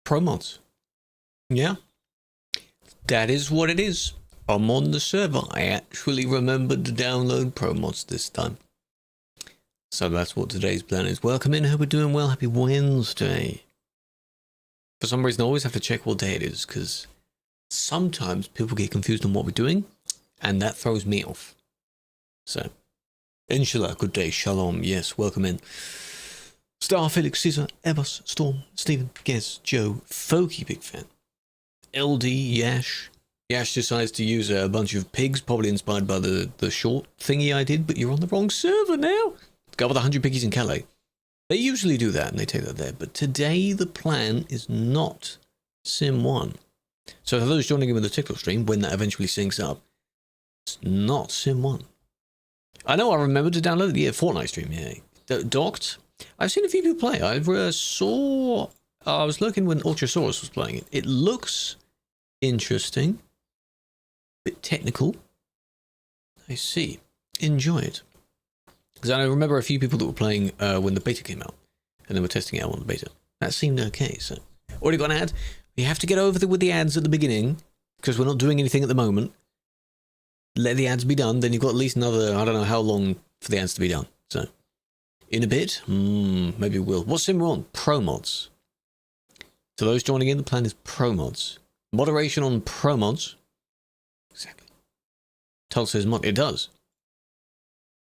Pro mods. Yeah. That is what it is. I'm on the server. I actually remembered to download pro mods this time. So that's what today's plan is. Welcome in. Hope we're doing well. Happy Wednesday. For some reason, I always have to check what day it is, because sometimes people get confused on what we're doing, and that throws me off. So, inshallah, good day, shalom, yes, welcome in. Star, Felix, Caesar, Evos, Storm, Stephen, Gez, Joe, Folky, big fan. LD, Yash. Yash decides to use a bunch of pigs, probably inspired by the short thingy I did, but you're on the wrong server now. Go with 100 piggies in Calais. They usually do that, and they take that there. But today, the plan is not Sim 1. So for those joining in with the TikTok stream, when that eventually syncs up, it's not Sim 1. I know I remember to download the Fortnite stream, yeah. Docked. I've seen a few people play. I was looking when Ultrasaurus was playing it. It looks interesting. A bit technical. I see. Enjoy it. Because I remember a few people that were playing when the beta came out, and they were testing it out on the beta. That seemed okay, so. Already got an ad. We have to get over with the ads at the beginning, because we're not doing anything at the moment. Let the ads be done, then you've got at least another, I don't know how long for the ads to be done. So, in a bit, maybe we'll. What sim we're on? Pro mods. To those joining in, the plan is pro mods. Moderation on pro mods. Exactly. Tull says mod. It does.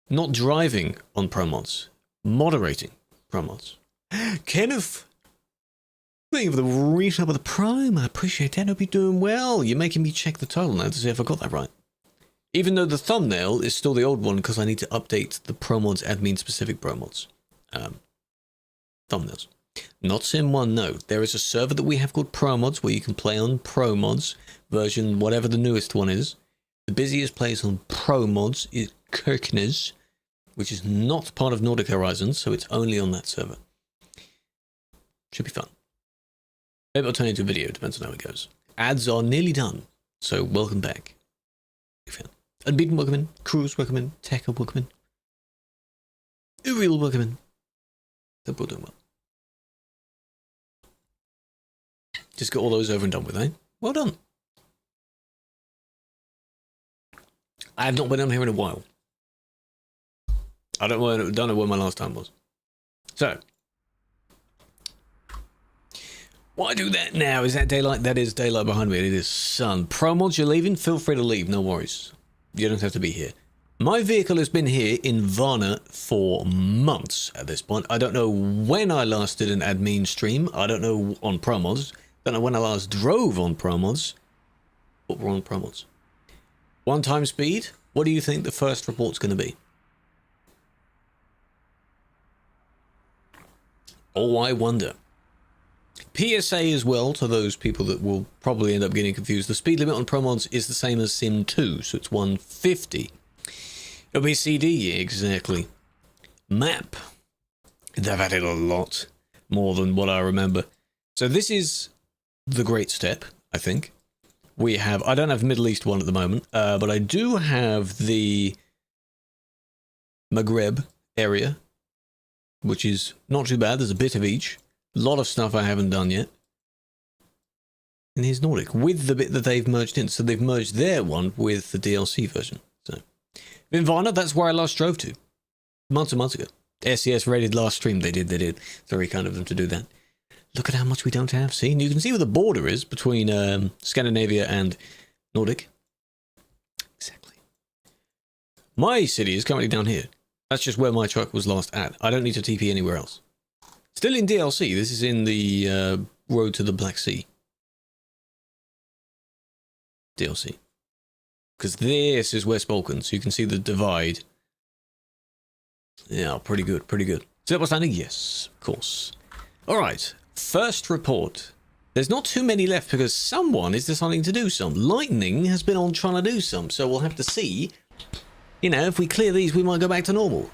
Not driving on pro mods. Moderating pro mods. Kenneth! Thank you for the resub of the Prime. I appreciate that. Hope you're doing well. You're making me check the title now to see if I got that right. Even though the thumbnail is still the old one, because I need to update the pro mods admin specific pro mods. Thumbnails. Not Sim 1, no. There is a server that we have called Pro Mods where you can play on Pro Mods version, whatever the newest one is. The busiest place on Pro Mods is Kirkenes, which is not part of Nordic Horizons, so it's only on that server. Should be fun. Maybe I'll turn it into a video, depends on how it goes. Ads are nearly done, so welcome back. Big fan. Unbeaten, welcome in. Krew, welcome in. Tekka, welcome in. Uriel, welcome in. Hope we're doing well. Just got all those over and done with, eh? Well done. I have not been on here in a while. I don't know when my last time was. So, why do that now? Is that daylight? That is daylight behind me. It is sun. Pro mods, you're leaving? Feel free to leave. No worries. You don't have to be here. My vehicle has been here in Varna for months at this point. I don't know when I last did an admin stream. I don't know on Pro mods. Don't know when I last drove on Pro mods. But we're on Pro mods. 1 time speed. What do you think the first report's going to be? Oh, I wonder. PSA as well, to those people that will probably end up getting confused. The speed limit on Pro mods is the same as Sim 2, so it's 150. It'll be CD, exactly. Map. They've added a lot more than what I remember. So this is the great step, I think. We have, I don't have Middle East one at the moment, but I do have the Maghreb area, which is not too bad. There's a bit of each. A lot of stuff I haven't done yet. And here's Nordic, with the bit that they've merged in. So they've merged their one with the DLC version. So, in Varna, that's where I last drove to. Months and months ago. SES rated last stream. They did. It's very kind of them to do that. Look at how much we don't have. See, and you can see where the border is between Scandinavia and Nordic. Exactly. My city is currently down here. That's just where my truck was last at. I don't need to TP anywhere else. Still in DLC. This is in the Road to the Black Sea. DLC. Because this is West Balkans. So you can see the divide. Yeah, pretty good, pretty good. Is that what's standing? Yes, of course. Alright, first report. There's not too many left because someone is deciding to do some. Lightning has been on trying to do some, so we'll have to see. You know, if we clear these, we might go back to normal.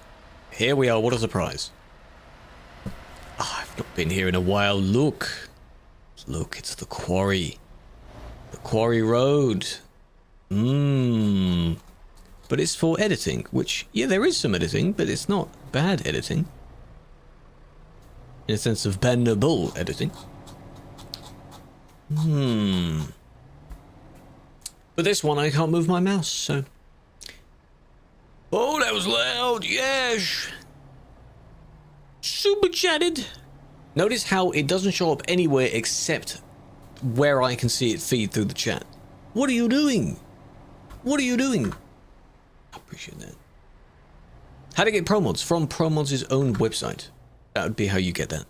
Here we are, what a surprise. Oh, I've not been here in a while. Look. Look, it's the quarry. The quarry road. But it's for editing, which, yeah, there is some editing, but it's not bad editing. In a sense of bannable editing. But this one, I can't move my mouse, so... Oh, that was loud, yes! Super chatted! Notice how it doesn't show up anywhere except where I can see it feed through the chat. What are you doing? What are you doing? I appreciate that. How to get pro mods from ProMods' own website. That would be how you get that.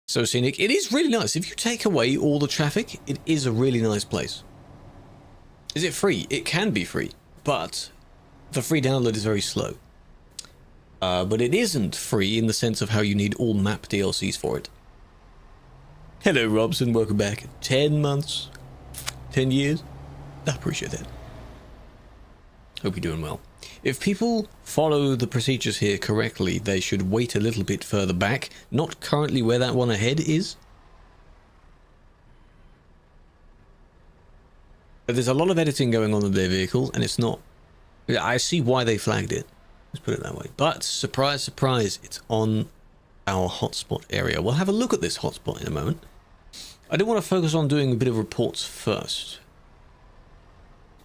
So scenic. It is really nice. If you take away all the traffic, it is a really nice place. Is it free? It can be free, but the free download is very slow. But it isn't free in the sense of how you need all map DLCs for it. Hello, Robson. Welcome back. 10 months. 10 years. I appreciate that. Hope you're doing well. If people follow the procedures here correctly, they should wait a little bit further back. Not currently where that one ahead is. But there's a lot of editing going on in their vehicle, and it's not... I see why they flagged it. Let's put it that way. But, surprise, surprise, it's on our hotspot area. We'll have a look at this hotspot in a moment. I do want to focus on doing a bit of reports first.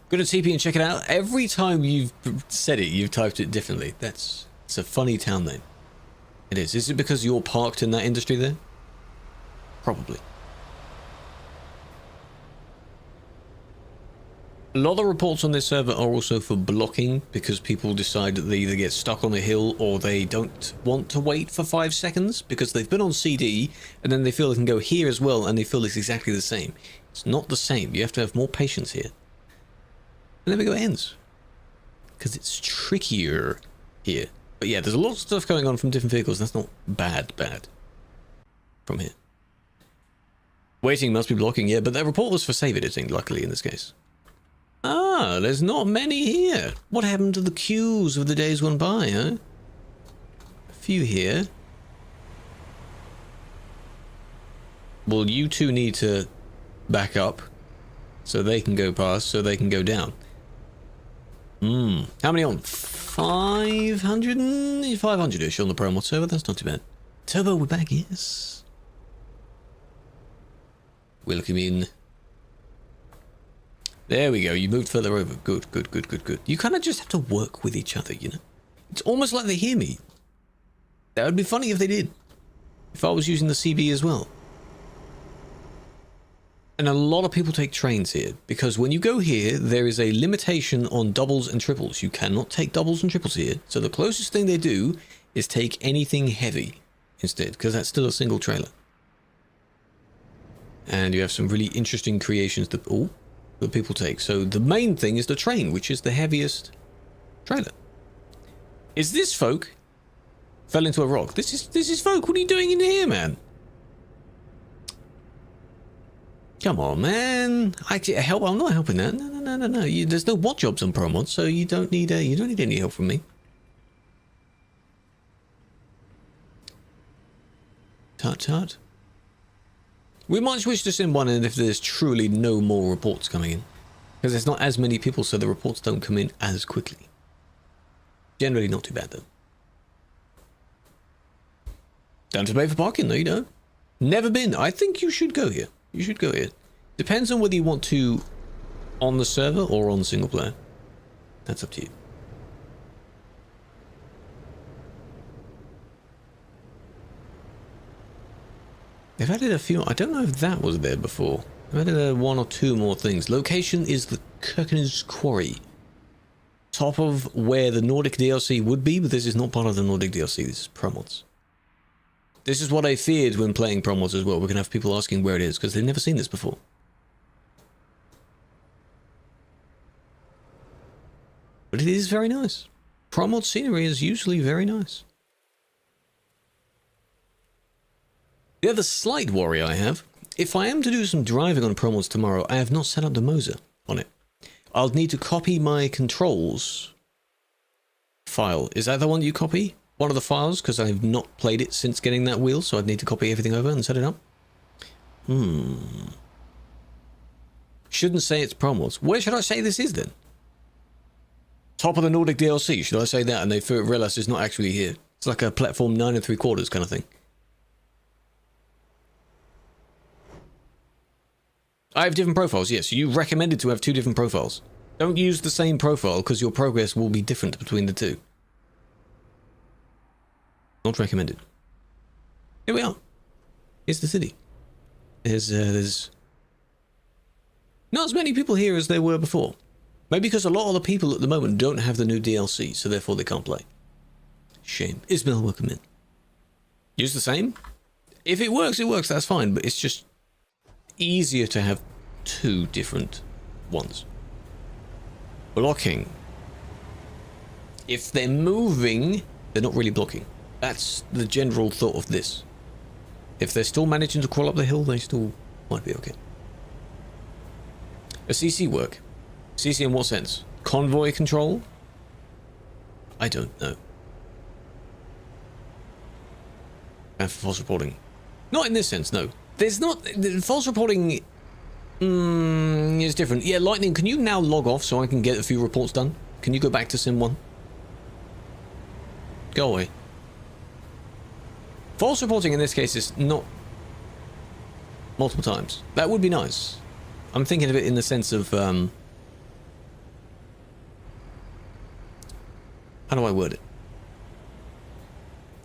Go to TP and check it out. Every time you've said it, you've typed it differently. It's a funny town name. It is. Is it because you're parked in that industry there? Probably. A lot of reports on this server are also for blocking, because people decide that they either get stuck on a hill or they don't want to wait for 5 seconds because they've been on CD and then they feel they can go here as well and they feel it's exactly the same. It's not the same. You have to have more patience here. And there we go, it ends. Because it's trickier here. But yeah, there's a lot of stuff going on from different vehicles. That's not bad from here. Waiting must be blocking, yeah, but that report was for save editing, luckily, in this case. Ah, there's not many here. What happened to the queues of the days gone by, huh? A few here. Well, you two need to back up so they can go past, so they can go down. How many on? 500-ish on the promo server. That's not too bad. Turbo, we're back, yes. Welcome in. There we go. You moved further over. Good. You kind of just have to work with each other, you know? It's almost like they hear me. That would be funny if they did. If I was using the CB as well. And a lot of people take trains here, because when you go here, there is a limitation on doubles and triples. You cannot take doubles and triples here. So the closest thing they do is take anything heavy instead, because that's still a single trailer. And you have some really interesting creations that people take. So the main thing is the train, which is the heaviest trailer. Is this folk? Fell into a rock. This is folk. What are you doing in here, man? Come on, man. Help. I'm not helping that. No. There's no bot jobs on ProMod, so you don't need any help from me. Tut. We might switch to Sim 1 in if there's truly no more reports coming in. Because there's not as many people, so the reports don't come in as quickly. Generally not too bad, though. Don't have to pay for parking, no you don't. Never been. I think you should go here. You should go here. Depends on whether you want to on the server or on single player. That's up to you. They've added a few. I don't know if that was there before. They've added one or two more things. Location is the Kirkenes Quarry. Top of where the Nordic DLC would be, but this is not part of the Nordic DLC. This is ProMods. This is what I feared when playing ProMods as well. We're going to have people asking where it is, because they've never seen this before. But it is very nice. ProMod scenery is usually very nice. The other slight worry I have, if I am to do some driving on ProMods tomorrow, I have not set up the Moser on it. I'll need to copy my controls file. Is that the one you copy? One of the files, because I've not played it since getting that wheel, so I'd need to copy everything over and set it up. Shouldn't say it's ProMods. Where should I say this is then? Top of the Nordic DLC, should I say that? And they realize it's not actually here. It's like a platform 9 3/4 kind of thing. I have different profiles, yes. You recommended to have 2 different profiles. Don't use the same profile because your progress will be different between the 2. Not recommended. Here we are. Here's the city. There's not as many people here as there were before. Maybe because a lot of the people at the moment don't have the new DLC, so therefore they can't play. Shame. Ismail, welcome in. Use the same? If it works, that's fine, but it's just easier to have 2 different ones. Blocking. If they're moving, they're not really blocking. That's the general thought of this. If they're still managing to crawl up the hill, they still might be okay. A CC work? CC in what sense? Convoy control? I don't know. And for false reporting. Not in this sense, no. There's not... False reporting is different. Yeah, Lightning, can you now log off so I can get a few reports done? Can you go back to Sim 1? Go away. False reporting in this case is not multiple times. That would be nice. I'm thinking of it in the sense of... how do I word it?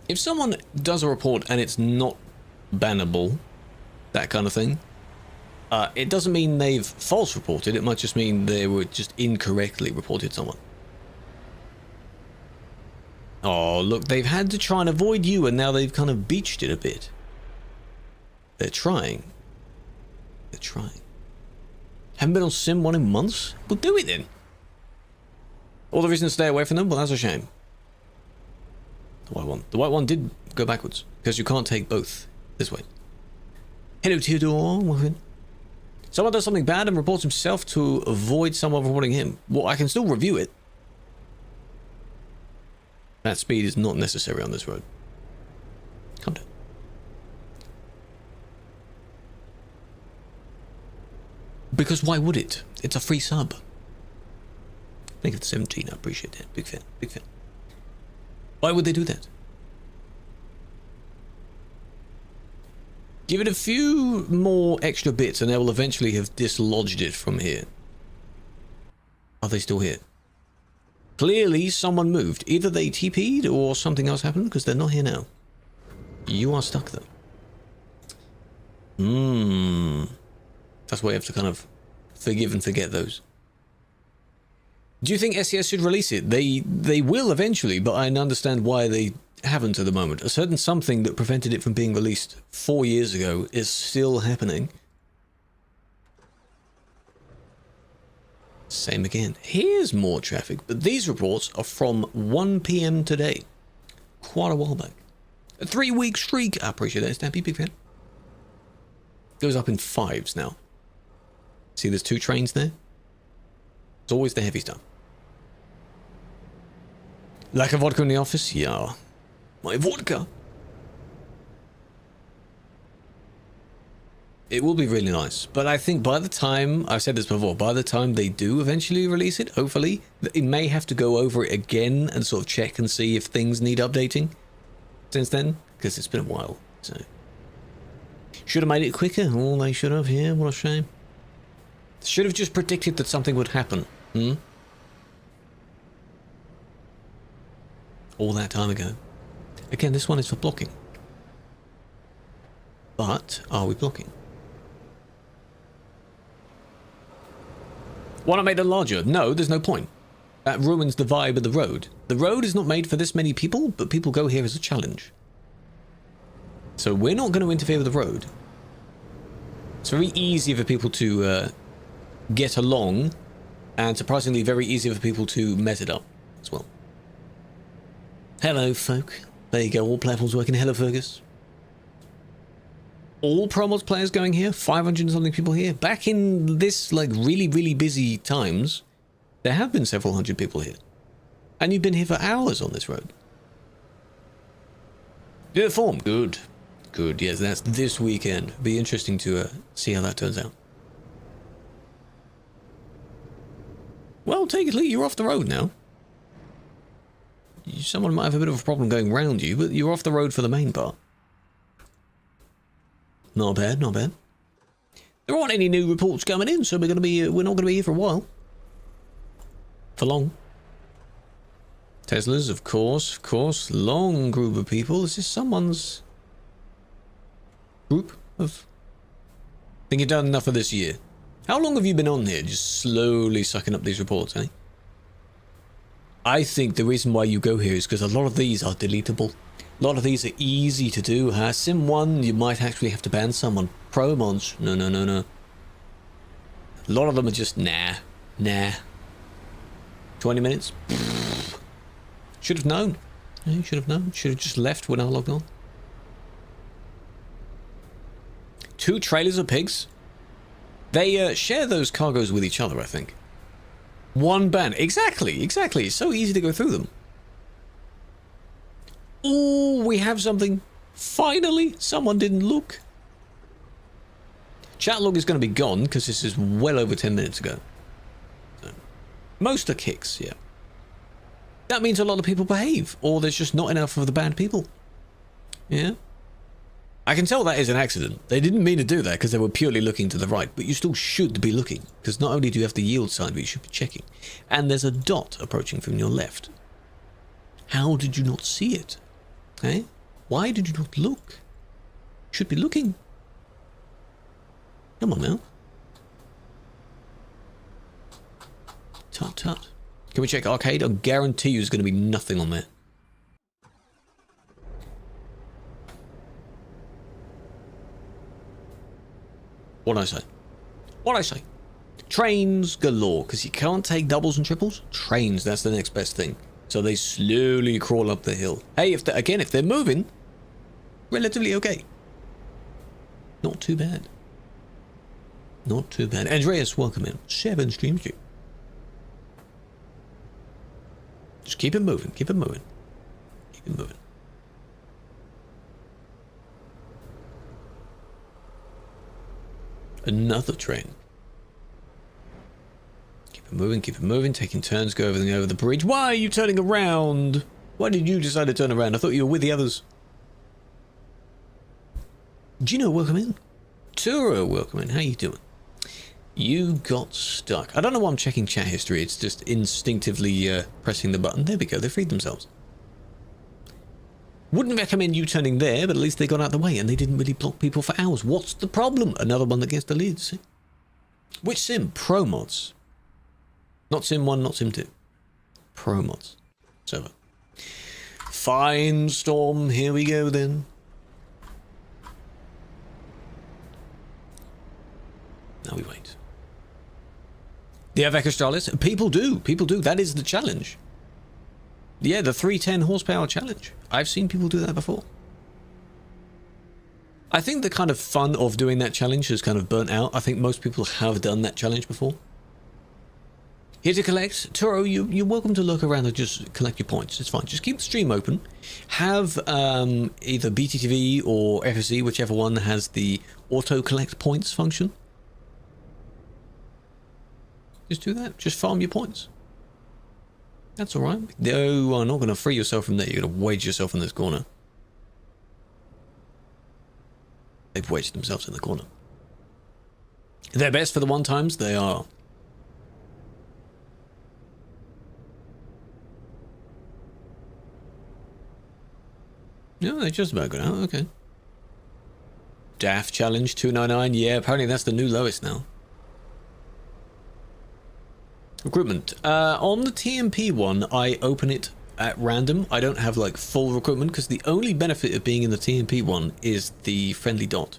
If someone does a report and it's not bannable, that kind of thing, it doesn't mean they've false reported. It might just mean they were just incorrectly reported someone. Oh, look, they've had to try and avoid you, and now they've kind of beached it a bit. They're trying. They're trying. Haven't been on Sim 1 in months? Well, do it then. All the reason to stay away from them? Well, that's a shame. The white one. The white one did go backwards, because you can't take both this way. Hello, Theodore. Welcome. Someone does something bad and reports himself to avoid someone reporting him. Well, I can still review it. That speed is not necessary on this road. Calm down. Because why would it? It's a free sub. Thank you for the 17. I appreciate that. Big fan. Big fan. Why would they do that? Give it a few more extra bits and they will eventually have dislodged it from here. Are they still here? Clearly someone moved. Either they TP'd or something else happened because they're not here now. You are stuck though. That's why you have to kind of forgive and forget those. Do you think SES should release it? They will eventually, but I understand why they haven't at the moment. A certain something that prevented it from being released 4 years ago is still happening. Same again. Here's more traffic, but these reports are from 1 PM today. Quite a while back. A 3-week streak. I appreciate that, Stampy. Big fan. Goes up in 5s now. See, there's 2 trains there. It's always the heavy stuff. Lack of vodka in the office? Yeah. My vodka. It will be really nice, but I think by the time, I've said this before, by the time they do eventually release it, hopefully, it may have to go over it again and sort of check and see if things need updating since then, because it's been a while, so. Should have made it quicker. Oh, they should have, yeah, what a shame. Should have just predicted that something would happen, all that time ago. Again, this one is for blocking. But, are we blocking? Why not make them larger? No, there's no point. That ruins the vibe of the road. The road is not made for this many people, but people go here as a challenge. So we're not going to interfere with the road. It's very easy for people to get along, and surprisingly very easy for people to mess it up as well. Hello, folk. There you go, all platforms working. Hello, Fergus. All Promods players going here, 500 and something people here. Back in this, like, really, really busy times, there have been several hundred people here. And you've been here for hours on this road. Good form. Good. Good, yes, that's this weekend. Be interesting to see how that turns out. Well, take it, Lee, you're off the road now. Someone might have a bit of a problem going round you, but you're off the road for the main part. Not bad, not bad. There aren't any new reports coming in, so we're not going to be here for a while. For long. Teslas, of course. Long group of people. Is this someone's group of... I think you've done enough for this year. How long have you been on here? Just slowly sucking up these reports, eh? I think the reason why you go here is because a lot of these are deletable. A lot of these are easy to do. Sim 1, you might actually have to ban someone. Pro mods, no. A lot of them are just nah. 20 minutes? Should have known. Yeah, should have known. Should have just left when I logged on. 2 trailers of pigs. They share those cargoes with each other, I think. 1 ban. Exactly. It's so easy to go through them. Oh, we have something. Finally, someone didn't look. Chat log is going to be gone because this is well over 10 minutes ago. So, most are kicks, yeah. That means a lot of people behave, or there's just not enough of the bad people. Yeah. I can tell that is an accident. They didn't mean to do that because they were purely looking to the right, but you still should be looking, because not only do you have the yield sign, but you should be checking. And there's a dot approaching from your left. How did you not see it? Eh? Why did you not look? You should be looking. Come on now. Tut. Can we check arcade? I guarantee you there's going to be nothing on there. What'd I say? Trains galore, because you can't take doubles and triples. Trains, that's the next best thing. So they slowly crawl up the hill. Hey, if they're moving, relatively okay. Not too bad. Andreas, welcome in. 7 streams to you. Just keep it moving. Another train. Keep it moving, taking turns, go everything over the bridge. Why are you turning around? Why did you decide to turn around? I thought you were with the others. Gino, welcome in. Turo, welcome in. How you doing? You got stuck. I don't know why I'm checking chat history. It's just instinctively pressing the button. There we go. They freed themselves. Wouldn't recommend you turning there, but at least they got out of the way and they didn't really block people for hours. What's the problem? Another one that gets deleted. See? Which sim? Pro mods. Not sim 1, not sim 2. Pro mods. Server. Fine, Storm. Here we go then. Now we wait. Do you have Ecostralis? People do. That is the challenge. Yeah, the 310 horsepower challenge. I've seen people do that before. I think the kind of fun of doing that challenge has kind of burnt out. I think most people have done that challenge before. Here to collect. Turo, you're welcome to look around and just collect your points. It's fine. Just keep the stream open. Have either BTTV or FSE, whichever one has the auto collect points function. Just do that. Just farm your points. That's all right. No, I'm not going to free yourself from there. You're going to wedge yourself in this corner. They've wedged themselves in the corner. They're best for the one times. They are. No, they're just about good out. Okay. DAF challenge 299. Yeah, apparently that's the new lowest now. Recruitment. On the TMP one, I open it at random. I don't have like full recruitment because the only benefit of being in the TMP one is the friendly dot.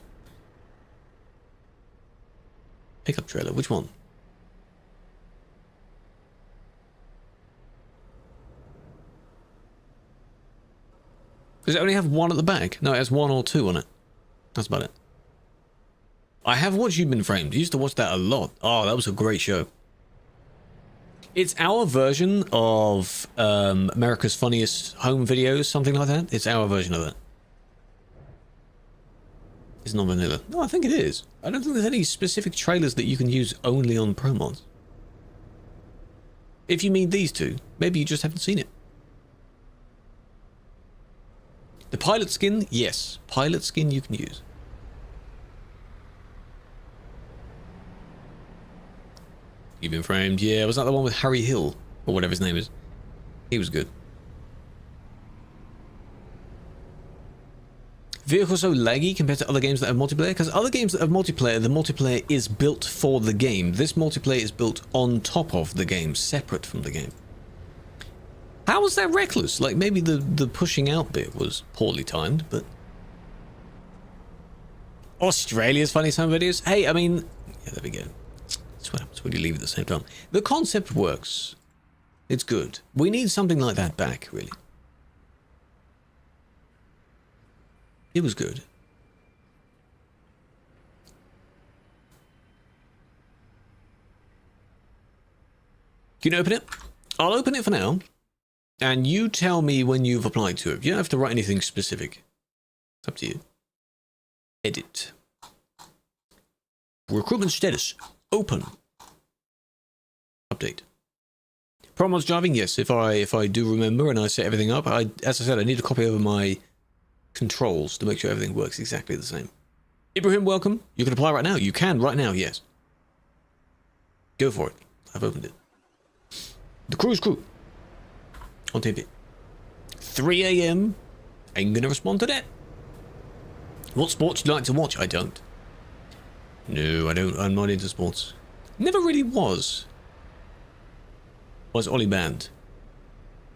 Pickup trailer. Which one? Does it only have one at the back? No, it has 1 or 2 on it. That's about it. I have watched You've Been Framed. I used to watch that a lot. Oh, that was a great show. It's our version of America's Funniest Home Videos, something like that. It's our version of that. It's not vanilla. No, I think it is. I don't think there's any specific trailers that you can use only on Pro Mods. If you mean these two, maybe you just haven't seen it. The pilot skin, yes. Pilot skin you can use. You've Been Framed. Yeah, was that the one with Harry Hill? Or whatever his name is. He was good. Vehicle so laggy compared to other games that have multiplayer? Because other games that have multiplayer, the multiplayer is built for the game. This multiplayer is built on top of the game, separate from the game. How was that reckless? Like, maybe the pushing out bit was poorly timed, but... Australia's funny time videos? Hey, I mean... Yeah, there we go. That's what happens when you leave at the same time. The concept works. It's good. We need something like that back, really. It was good. Can you open it? I'll open it for now. And you tell me when you've applied to it. You don't have to write anything specific. It's up to you. Edit. Recruitment status. Open. Update. Promos driving? Yes, if I do remember and I set everything up. As I said, I need to copy over my controls to make sure everything works exactly the same. Ibrahim, welcome. You can apply right now. You can right now, yes. Go for it. I've opened it. The Crew. On TV. 3 AM. Ain't gonna respond to that. What sports do you like to watch? I don't. No, I don't. I'm not into sports. Never really was. Was Ollie banned?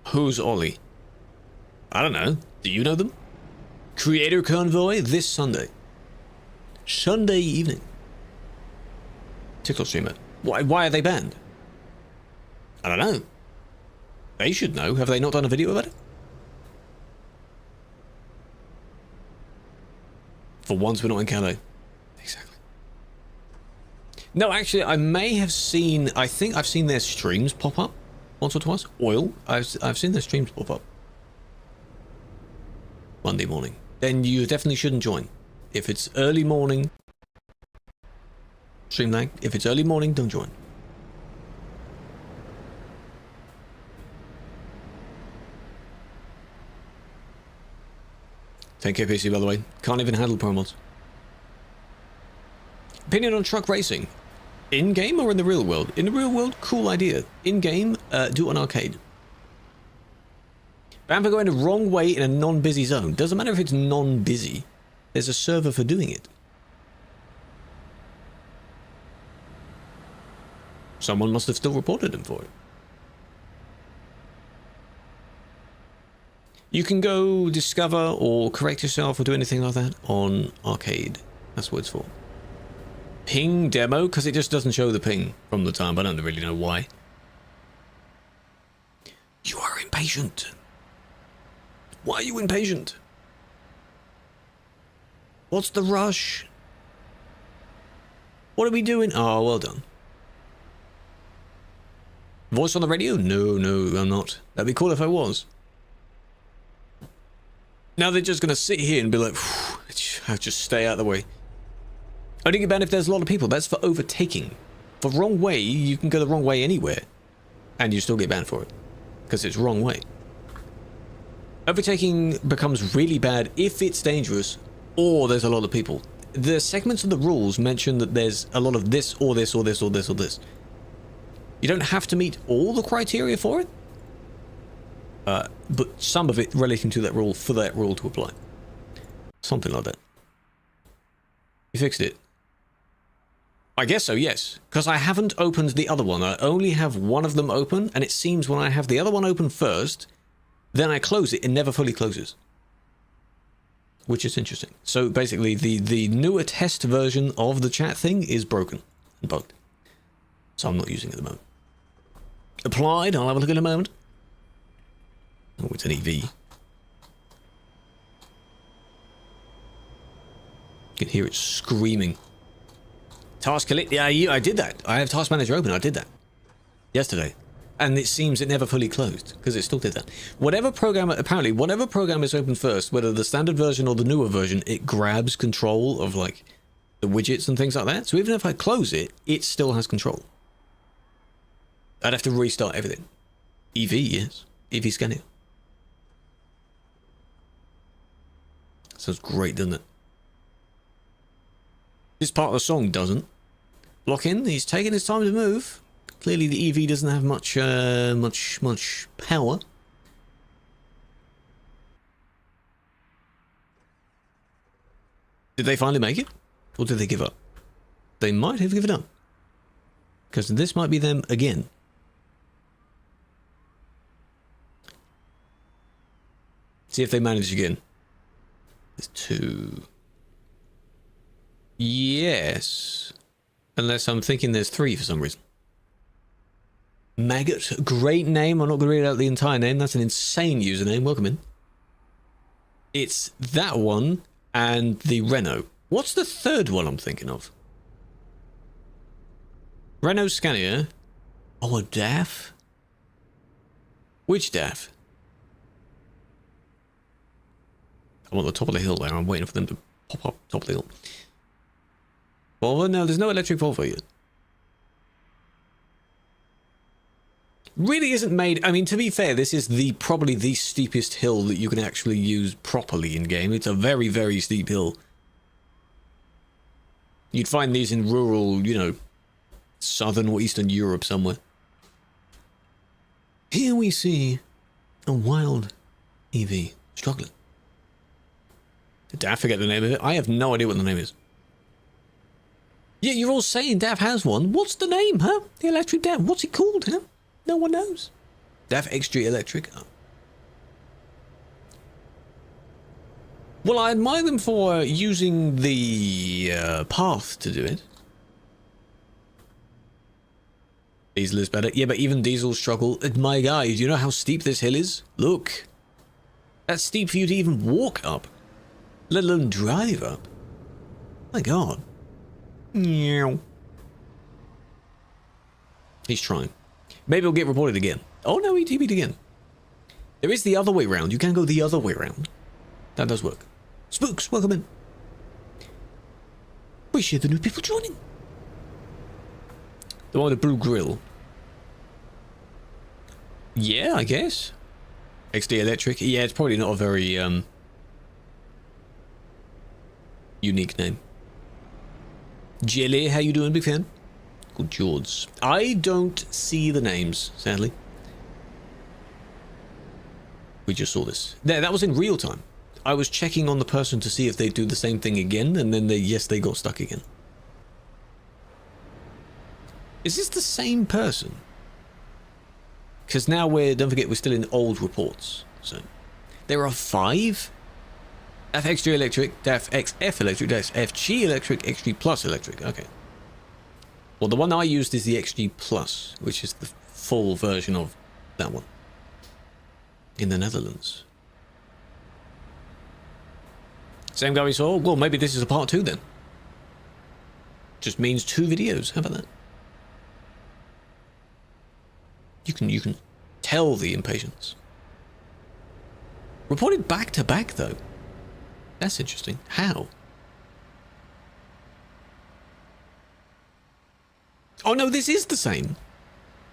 Who's Ollie? I don't know. Do you know them? Creator Convoy this Sunday. Sunday evening. TikTok streamer. Why are they banned? I don't know. They should know. Have they not done a video about it? For once we're not in Calais. Exactly. No, actually, I may have seen... I think I've seen their streams pop up once or twice. Oil. I've seen their streams pop up. Monday morning. Then you definitely shouldn't join. If it's early morning... Stream lag. If it's early morning, don't join. Take care, PC, by the way. Can't even handle promos. Opinion on truck racing. In-game or in the real world? In the real world, cool idea. In-game, do it on arcade. Bam for going the wrong way in a non-busy zone. Doesn't matter if it's non-busy. There's a server for doing it. Someone must have still reported him for it. You can go discover or correct yourself or do anything like that on arcade. That's what it's for. Ping demo, because it just doesn't show the ping from the time. I don't really know why. You are impatient. Why are you impatient? What's the rush? What are we doing? Oh, well done. Voice on the radio? No, I'm not. That'd be cool if I was. Now they're just going to sit here and be like, I'll just stay out of the way. Only get banned if there's a lot of people. That's for overtaking. For wrong way, you can go the wrong way anywhere. And you still get banned for it. Because it's wrong way. Overtaking becomes really bad if it's dangerous or there's a lot of people. The segments of the rules mention that there's a lot of this or this or this or this or this. You don't have to meet all the criteria for it. But some of it relating to that rule for that rule to apply. Something like that. You fixed it. I guess so, yes. Because I haven't opened the other one. I only have one of them open, and it seems when I have the other one open first, then I close it, it never fully closes. Which is interesting. So basically, the newer test version of the chat thing is broken and bugged. So I'm not using it at the moment. Applied, I'll have a look in a moment. Oh, it's an EV. You can hear it screaming. Task collect. Yeah, I did that. I have Task Manager open. I did that yesterday. And it seems it never fully closed because it still did that. Whatever program, apparently, whatever program is open first, whether the standard version or the newer version, it grabs control of like the widgets and things like that. So even if I close it, it still has control. I'd have to restart everything. EV, yes. EV scanning. Sounds great, doesn't it? This part of the song doesn't. Lock in, he's taking his time to move. Clearly the EV doesn't have much power. Did they finally make it? Or did they give up? They might have given up. Because this might be them again. See if they manage again. There's 2. Yes. Unless I'm thinking there's 3 for some reason. Maggot. Great name. I'm not going to read out the entire name. That's an insane username. Welcome in. It's that one and the Renault. What's the third one I'm thinking of? Renault Scania. Oh, a DAF? Which DAF? I'm on the top of the hill there. I'm waiting for them to pop up top of the hill. Volvo? No, there's no electric Volvo yet. Really isn't made... I mean, to be fair, this is probably the steepest hill that you can actually use properly in-game. It's a very, very steep hill. You'd find these in rural, you know, southern or eastern Europe somewhere. Here we see a wild EV struggling. Did I forget the name of it? I have no idea what the name is. Yeah, you're all saying DAF has one. What's the name, huh? The electric DAF. What's it called, huh? No one knows. DAF XG Electric. Oh. Well, I admire them for using the path to do it. Diesel is better. Yeah, but even diesel struggle. My guy, do you know how steep this hill is? Look. That's steep for you to even walk up. Let alone drive up. My God. He's trying. Maybe he'll get reported again. Oh no, he TP'd again. There is the other way round. You can go the other way round. That does work. Spooks, welcome in. We share the new people joining. The one with the blue grill. Yeah, I guess. XD Electric. Yeah, it's probably not a very unique name. Jelly, how you doing, big fan? Good George. I don't see the names, sadly. We just saw this. There, that was in real time. I was checking on the person to see if they do the same thing again, and then they got stuck again. Is this the same person? Because now don't forget, we're still in old reports. So there are 5. FXG Electric, DAF XF Electric, DAF FG Electric, XG Plus Electric. Okay. Well, the one I used is the XG Plus, which is the full version of that one. In the Netherlands. Same guy we saw? Well, maybe this is a part 2 then. Just means 2 videos. How about that? You can tell the impatience. Reported back to back though. That's interesting. How? Oh no, this is the same.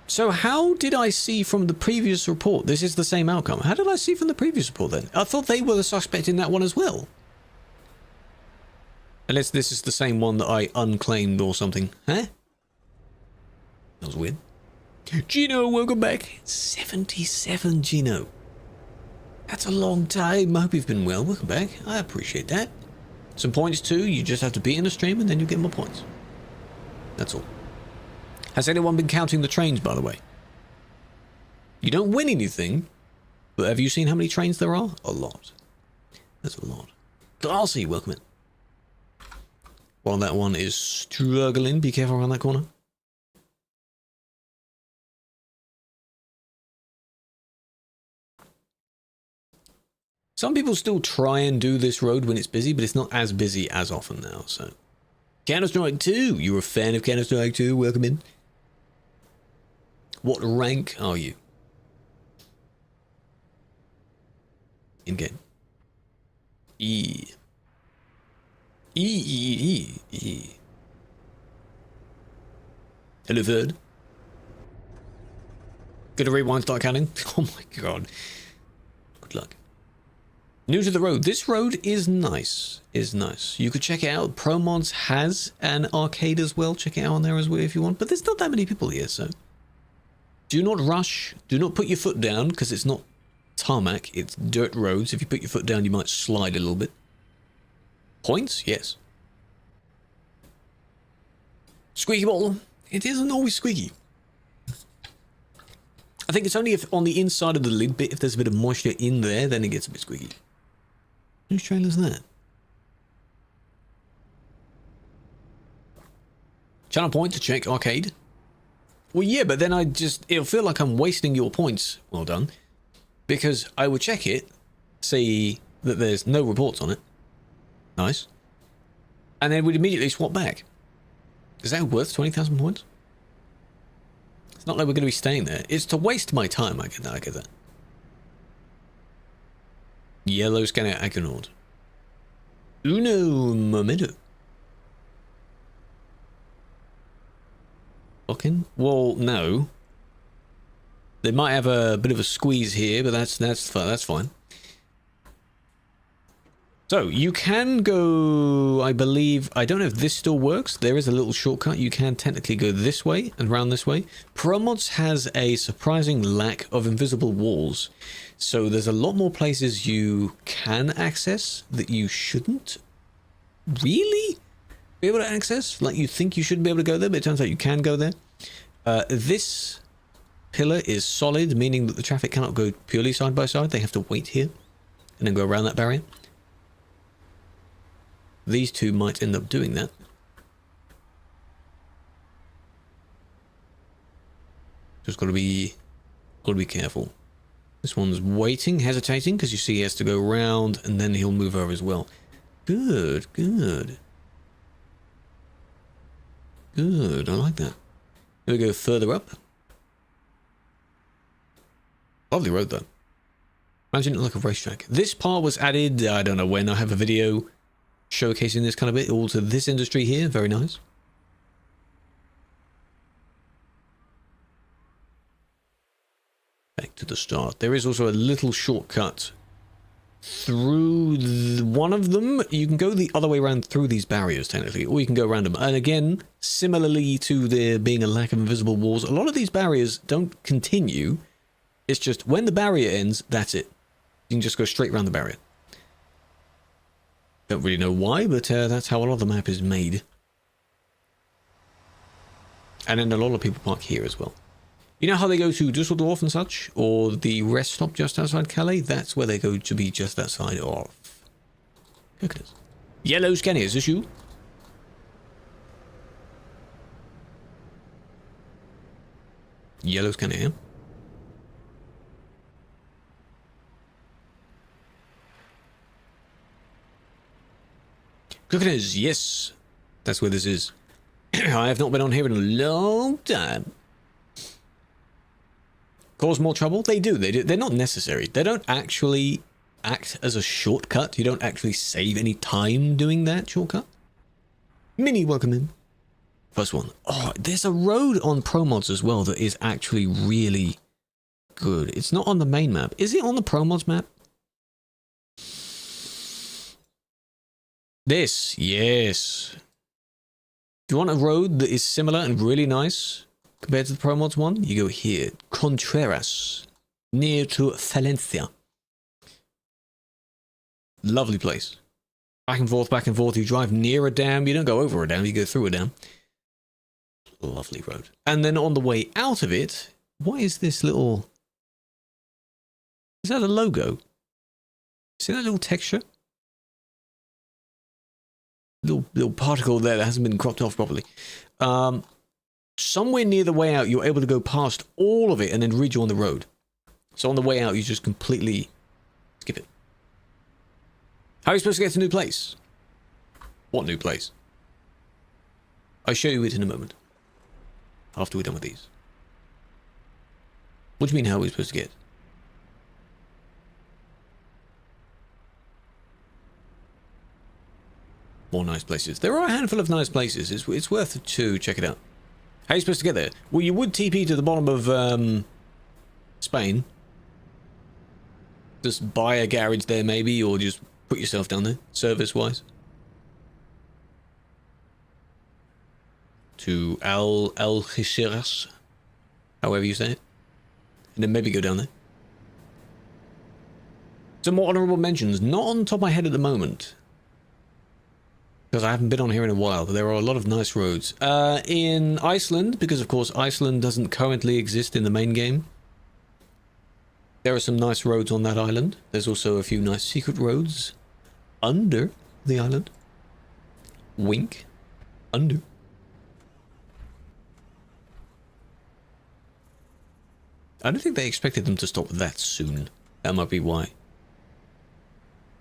So how did I see from the previous report this is the same outcome? How did I see from the previous report then? I thought they were the suspect in that one as well. Unless this is the same one that I unclaimed or something. Huh? That was weird. Gino, welcome back. 77, Gino. That's a long time. I hope you've been well. Welcome back. I appreciate that. Some points too. You just have to be in a stream and then you get more points. That's all. Has anyone been counting the trains, by the way? You don't win anything, but have you seen how many trains there are? A lot. That's a lot. Darcy, welcome in. While that one is struggling, be careful around that corner. Some people still try and do this road when it's busy, but it's not as busy as often now, so. Counter-Strike 2! You're a fan of Counter-Strike 2, welcome in. What rank are you? In-game. E. Hello, third. Gonna rewind, start counting? Oh my god. Good luck. New to the road. This road is nice. You could check it out. ProMods has an arcade as well. Check it out on there as well if you want. But there's not that many people here, so Do not rush. Do not put your foot down, because it's not tarmac, it's dirt roads. If you put your foot down, you might slide a little bit. Points? Yes. Squeaky bottle. It isn't always squeaky. I think it's only if on the inside of the lid bit, if there's a bit of moisture in there, then it gets a bit squeaky. Whose trailer's that? Channel point to check arcade. Well, yeah, but then it'll feel like I'm wasting your points. Well done. Because I would check it, see that there's no reports on it. Nice. And then we'd immediately swap back. Is that worth 20,000 points? It's not like we're going to be staying there. It's to waste my time. I get that. Yellow scanner Agonaut. Uno momento. Looking? Well, no. They might have a bit of a squeeze here, but that's fine. So, you can go, I believe, I don't know if this still works. There is a little shortcut. You can technically go this way and round this way. ProMods has a surprising lack of invisible walls. So, there's a lot more places you can access that you shouldn't really be able to access. Like, you think you shouldn't be able to go there, but it turns out you can go there. This pillar is solid, meaning that the traffic cannot go purely side by side. They have to wait here and then go around that barrier. These two might end up doing that. Just got to be careful. This one's waiting, hesitating, because you see he has to go around and then he'll move over as well. Good. I like that. Here we go further up. Lovely road though. Imagine it like a racetrack. This part was added, I don't know when. I have a video showcasing this kind of bit all to this industry here. Very nice. Back to the start. There is also a little shortcut through one of them. You can go the other way around through these barriers technically, or you can go around them. And again, similarly to there being a lack of invisible walls, a lot of these barriers don't continue. It's just when the barrier ends, that's it. You can just go straight around the barrier. Don't really know why, but that's how a lot of the map is made. And then a lot of people park here as well. You know how they go to Dusseldorf and such? Or the rest stop just outside Calais? That's where they go to be just outside of... Look at this. Yellow scanner, is this you? Yellow scanner, yeah? Cookers, yes. That's where this is. I have not been on here in a long time. Cause more trouble? They do. They're not necessary. They don't actually act as a shortcut. You don't actually save any time doing that shortcut. Mini, welcome in. First one. Oh, there's a road on ProMods as well that is actually really good. It's not on the main map. Is it on the ProMods map? This, yes. Do you want a road that is similar and really nice compared to the ProMods one? You go here. Contreras. Near to Valencia. Lovely place. Back and forth. You drive near a dam. You don't go over a dam. You go through a dam. Lovely road. And then on the way out of it, what is this little... Is that a logo? See that little texture? Little particle there that hasn't been cropped off properly. Somewhere near the way out, you're able to go past all of it and then rejoin the road. So on the way out, you just completely skip it. How are you supposed to get to a new place? What new place? I'll show you it in a moment. After we're done with these. What do you mean, how are we supposed to get? More nice places. There are a handful of nice places. It's worth to check it out. How are you supposed to get there? Well, you would TP to the bottom of Spain. Just buy a garage there maybe, or just put yourself down there, service-wise. To Algeciras, however you say it. And then maybe go down there. Some more honourable mentions. Not on top of my head at the moment. Because I haven't been on here in a while. But there are a lot of nice roads. In Iceland, because of course Iceland doesn't currently exist in the main game. There are some nice roads on that island. There's also a few nice secret roads under the island. Wink. Under. I don't think they expected them to stop that soon. That might be why.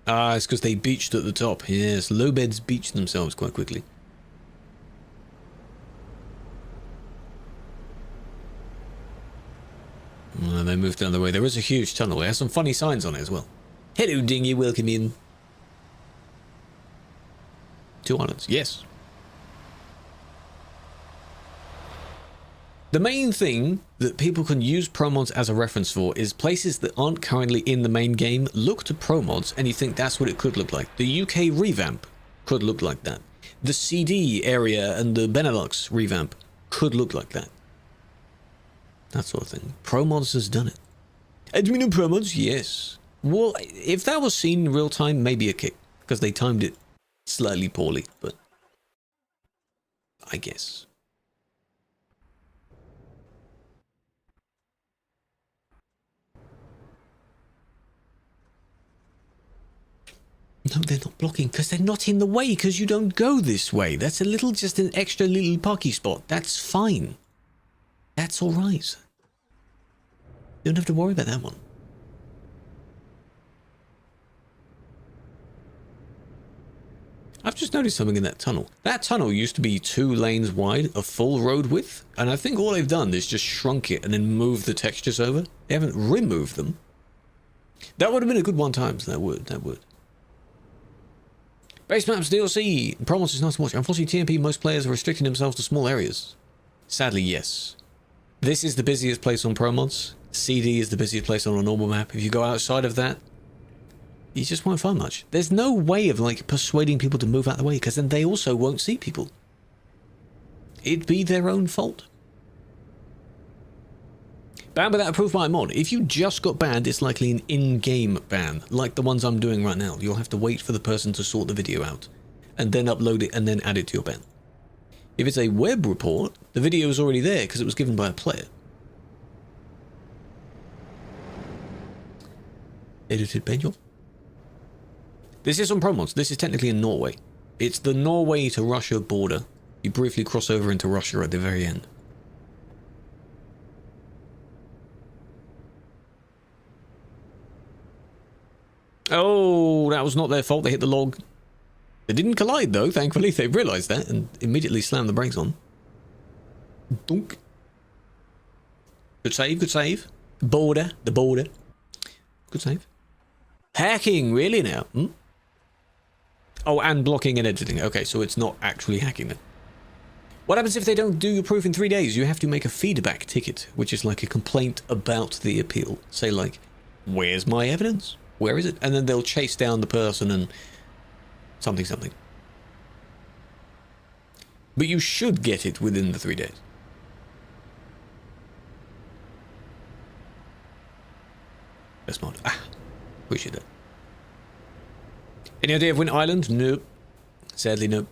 Ah, it's because they beached at the top. Yes, low beds beach themselves quite quickly. They moved down the way. There is a huge tunnel. It has some funny signs on it as well. Hello, dinghy. Welcome in. 2 islands. Yes. The main thing that people can use pro mods as a reference for is places that aren't currently in the main game. Look to pro mods and you think that's what it could look like. The UK revamp could look like that. The CD area and the Benelux revamp could look like that. That sort of thing. Pro mods has done it. Admin and pro mods, yes. Well, if that was seen in real time, maybe a kick. Because they timed it slightly poorly, but I guess. No, they're not blocking because they're not in the way because you don't go this way. That's a little, just an extra little parky spot. That's fine. That's all right. You don't have to worry about that one. I've just noticed something in that tunnel. That tunnel used to be 2 lanes wide, a full road width, and I think all they've done is just shrunk it and then moved the textures over. They haven't removed them. That would have been a good one times. That would. Base maps DLC. Promos is nice to watch. Unfortunately, TMP, most players are restricting themselves to small areas. Sadly, yes. This is the busiest place on Pro Mods. CD is the busiest place on a normal map. If you go outside of that, you just won't find much. There's no way of like persuading people to move out of the way because then they also won't see people. It'd be their own fault. Banned without approved by a mod. If you just got banned, it's likely an in-game ban, like the ones I'm doing right now. You'll have to wait for the person to sort the video out, and then upload it and then add it to your ban. If it's a web report, the video is already there because it was given by a player. Edited Benjo. This is on Pro Mods. This is technically in Norway. It's the Norway to Russia border. You briefly cross over into Russia at the very end. Oh, that was not their fault. They hit the log. They didn't collide, though, thankfully. They realised that and immediately slammed the brakes on. Dunk. Good save, good save. The border. Good save. Hacking, really now? Hmm? Oh, and blocking and editing. Okay, so it's not actually hacking then. What happens if they don't do your proof in 3 days? You have to make a feedback ticket, which is like a complaint about the appeal. Say like, where's my evidence? Where is it? And then they'll chase down the person and something. But you should get it within the 3 days. Best mod. Ah, appreciate that. Any idea of when Island? Nope. Sadly, nope.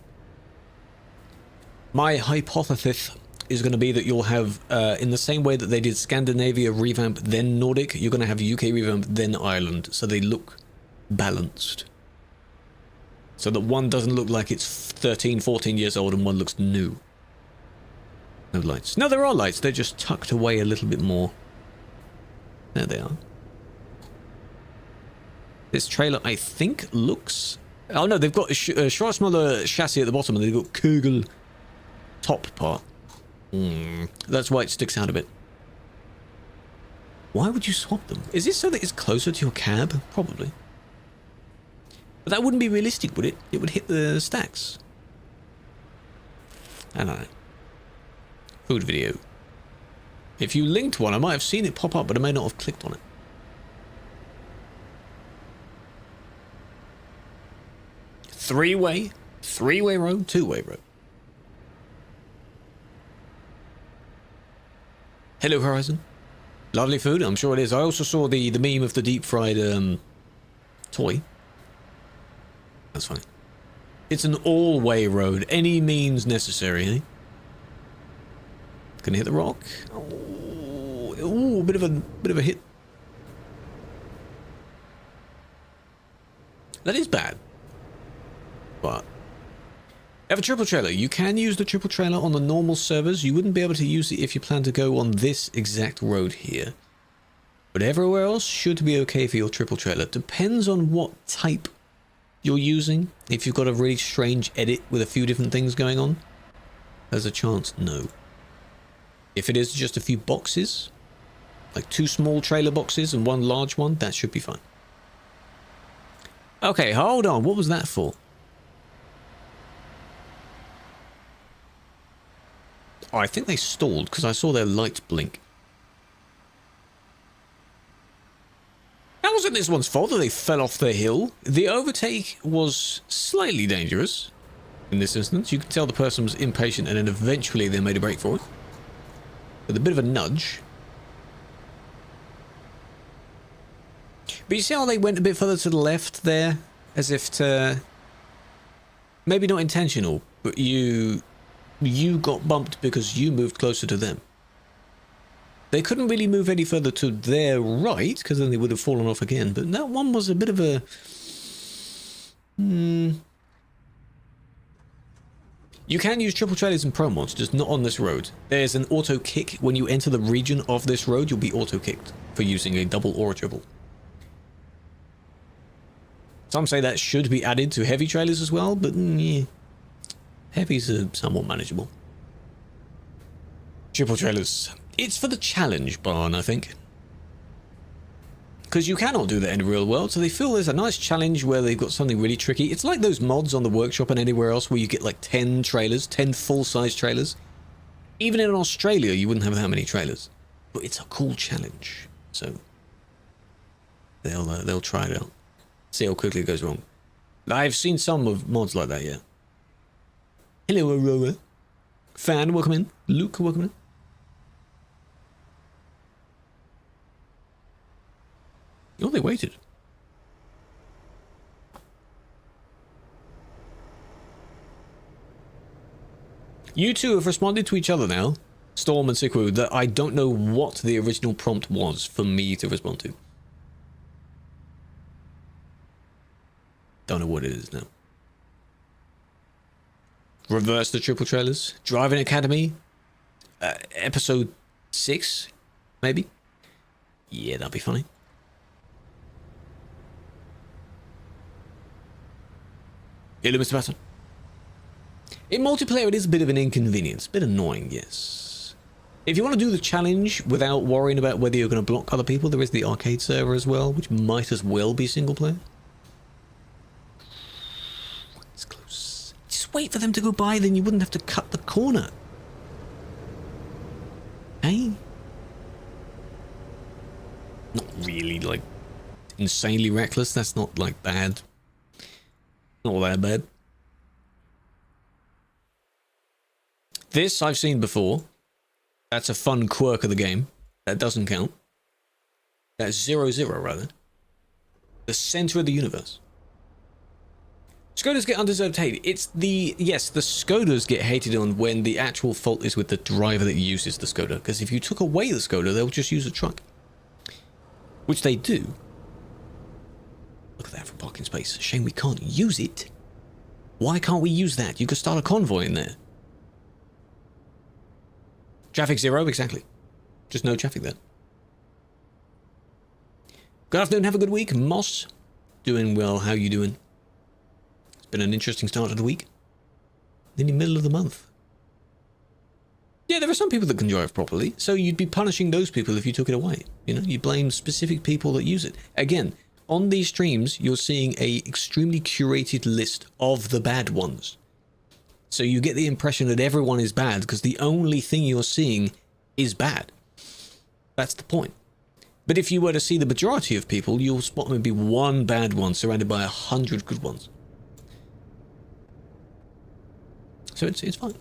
My hypothesis is going to be that you'll have, in the same way that they did Scandinavia revamp, then Nordic, you're going to have UK revamp, then Ireland. So they look balanced. So that one doesn't look like it's 13, 14 years old and one looks new. No lights. No, there are lights. They're just tucked away a little bit more. There they are. This trailer, I think, looks... Oh no, they've got a Schwarzmuller chassis at the bottom and they've got Kugel top part. That's why it sticks out a bit. Why would you swap them? Is this so that it's closer to your cab? Probably. But that wouldn't be realistic, would it? It would hit the stacks. I don't know. Food video. If you linked one, I might have seen it pop up, but I may not have clicked on it. Three-way road, two-way road. Hello, Horizon. Lovely food, I'm sure it is. I also saw the meme of the deep fried toy. That's funny. It's an all-way road. Any means necessary, eh? Can hit the rock. Oh, ooh, bit of a hit. That is bad. But I have a triple trailer. You can use the triple trailer on the normal servers. You wouldn't be able to use it if you plan to go on this exact road here. But everywhere else should be okay for your triple trailer. Depends on what type you're using. If you've got a really strange edit with a few different things going on, there's a chance no. If it is just a few boxes, like 2 small trailer boxes and 1 large one, that should be fine. Okay, hold on. What was that for? Oh, I think they stalled because I saw their lights blink. That wasn't this one's fault that they fell off the hill. The overtake was slightly dangerous in this instance. You could tell the person was impatient and then eventually they made a break for it. With a bit of a nudge. But you see how they went a bit further to the left there? As if to... Maybe not intentional, but you got bumped because you moved closer to them. They couldn't really move any further to their right, because then they would have fallen off again. But that one was a bit of a... You can use triple trailers and pro mods, just not on this road. There's an auto kick. When you enter the region of this road, you'll be auto kicked for using a double or a triple. Some say that should be added to heavy trailers as well, but yeah. Heavies are somewhat manageable. Triple trailers. It's for the challenge barn, I think. Because you cannot do that in the real world, so they feel there's a nice challenge where they've got something really tricky. It's like those mods on the workshop and anywhere else where you get like 10 trailers, 10 full-size trailers. Even in Australia, you wouldn't have that many trailers. But it's a cool challenge, so they'll try it out. See how quickly it goes wrong. I've seen some of mods like that, yeah. Hello, Aurora. Fan, welcome in. Luke, welcome in. Oh, they waited. You two have responded to each other now, Storm and Krew, that I don't know what the original prompt was for me to respond to. Don't know what it is now. Reverse the triple trailers. Driving Academy. Episode 6, maybe? Yeah, that'd be funny. Hello, Mr. Patton. In multiplayer, it is a bit of an inconvenience. A bit annoying, yes. If you want to do the challenge without worrying about whether you're going to block other people, there is the arcade server as well, which might as well be single player. It's close. Just wait for them to go by, then you wouldn't have to cut the corner. Hey? Not really, like, insanely reckless. That's not, like, bad. Not that bad. This I've seen before. That's a fun quirk of the game. That doesn't count. That's 0-0 rather. The center of the universe. Skoders get undeserved hate. It's the... Yes, the Skoders get hated on when the actual fault is with the driver that uses the Skoda. Because if you took away the Skoda, they'll just use a truck. Which they do. Look at that for parking space. Shame we can't use it. Why can't we use that? You could start a convoy in there. Traffic 0, exactly. Just no traffic there. Good afternoon, have a good week. Moss. Doing well, how you doing? It's been an interesting start to the week. In the middle of the month. Yeah, there are some people that can drive properly, so you'd be punishing those people if you took it away. You know, you blame specific people that use it. Again, on these streams, you're seeing a extremely curated list of the bad ones. So you get the impression that everyone is bad because the only thing you're seeing is bad. That's the point. But if you were to see the majority of people, you'll spot maybe one bad one surrounded by 100 good ones. So it's fine.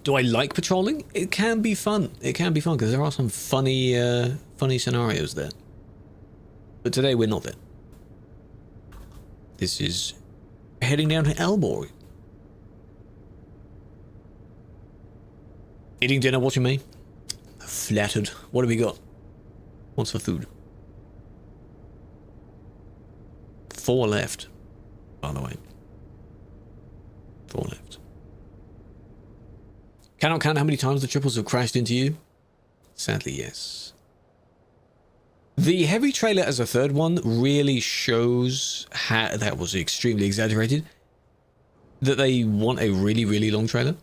Do I like patrolling? It can be fun. It can be fun because there are some funny scenarios there. But today we're not there. This is heading down to Elborg. Eating dinner, watching me. Flattered. What do we got? What's for food? 4 left, by the way. 4 left. Cannot count how many times the triples have crashed into you. Sadly, yes. The heavy trailer as a third one really shows how that was extremely exaggerated. That they want a really, really long trailer.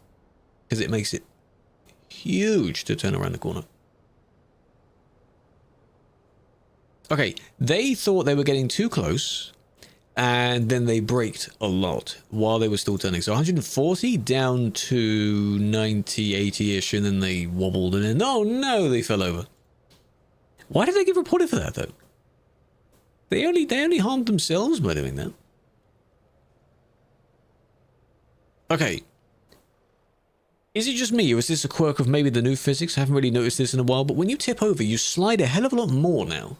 Because it makes it huge to turn around the corner. Okay, they thought they were getting too close. And then they braked a lot while they were still turning. So 140 down to 90, 80-ish, and then they wobbled, and then, oh no, they fell over. Why did they get reported for that, though? They only harmed themselves by doing that. Okay. Is it just me, or is this a quirk of maybe the new physics? I haven't really noticed this in a while, but when you tip over, you slide a hell of a lot more now.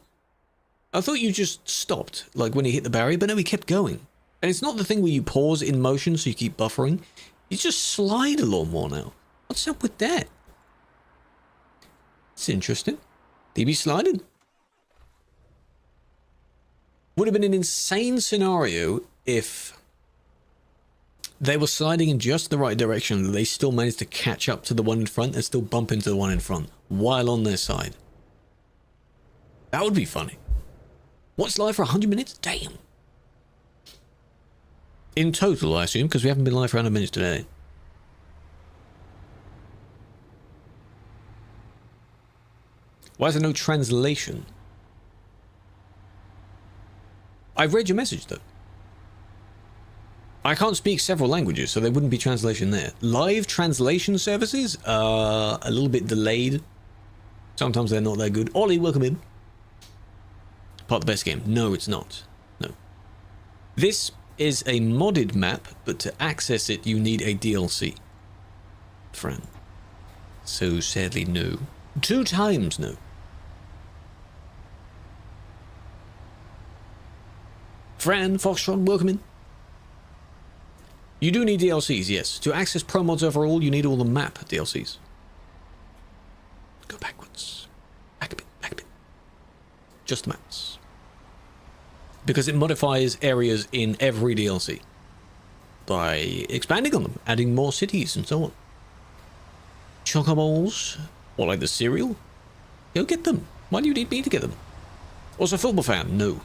I thought you just stopped, like when you hit the barrier, but no, we kept going. And it's not the thing where you pause in motion so you keep buffering. You just slide a lot more now. What's up with that? It's interesting. They be sliding. Would have been an insane scenario if they were sliding in just the right direction and they still managed to catch up to the one in front and still bump into the one in front while on their side. That would be funny. What's live for 100 minutes? Damn. In total, I assume, because we haven't been live for 100 minutes today. Why is there no translation? I've read your message, though. I can't speak several languages, so there wouldn't be translation there. Live translation services are a little bit delayed. Sometimes they're not that good. Ollie, welcome in. Part of the best game. No, it's not. No. This is a modded map, but to access it, you need a DLC. Fran. So sadly, no. 2 times no. Fran, Foxtron, welcome in. You do need DLCs, yes. To access pro mods overall, you need all the map DLCs. Go backwards. Back a bit, back a bit. Just maps. Because it modifies areas in every DLC. By expanding on them, adding more cities and so on. Chocoballs, or like the cereal? Go get them. Why do you need me to get them? Also, football fan, no.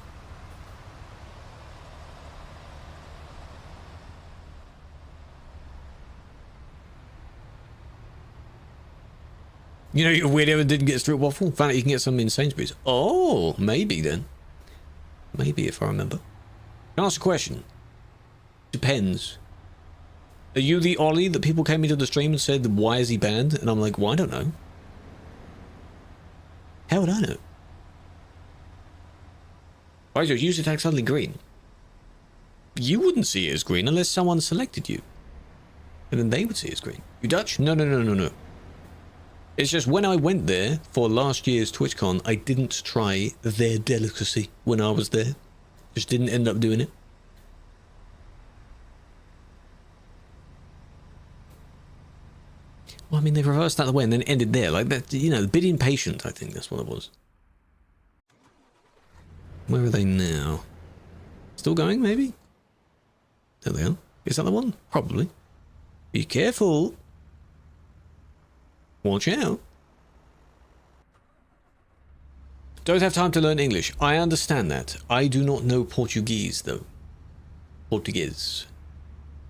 You know, you're weird ever didn't get strip waffle? Found out you can get some in Sainsbury's. Oh, maybe then. Maybe, if I remember. Can I ask a question? Depends. Are you the Ollie that people came into the stream and said, why is he banned? And I'm like, well, I don't know. How would I know? Why is your user tag suddenly green? You wouldn't see it as green unless someone selected you. And then they would see it as green. You Dutch? No, no, no, no, no. It's just when I went there for last year's TwitchCon, I didn't try their delicacy when I was there. Just didn't end up doing it. Well, I mean, they reversed that away and then ended there. Like that, you know, a bit impatient, I think that's what it was. Where are they now? Still going, maybe? There they are. Is that the one? Probably. Be careful. Watch out. Don't have time to learn English. I understand that. I do not know Portuguese, though. Portuguese.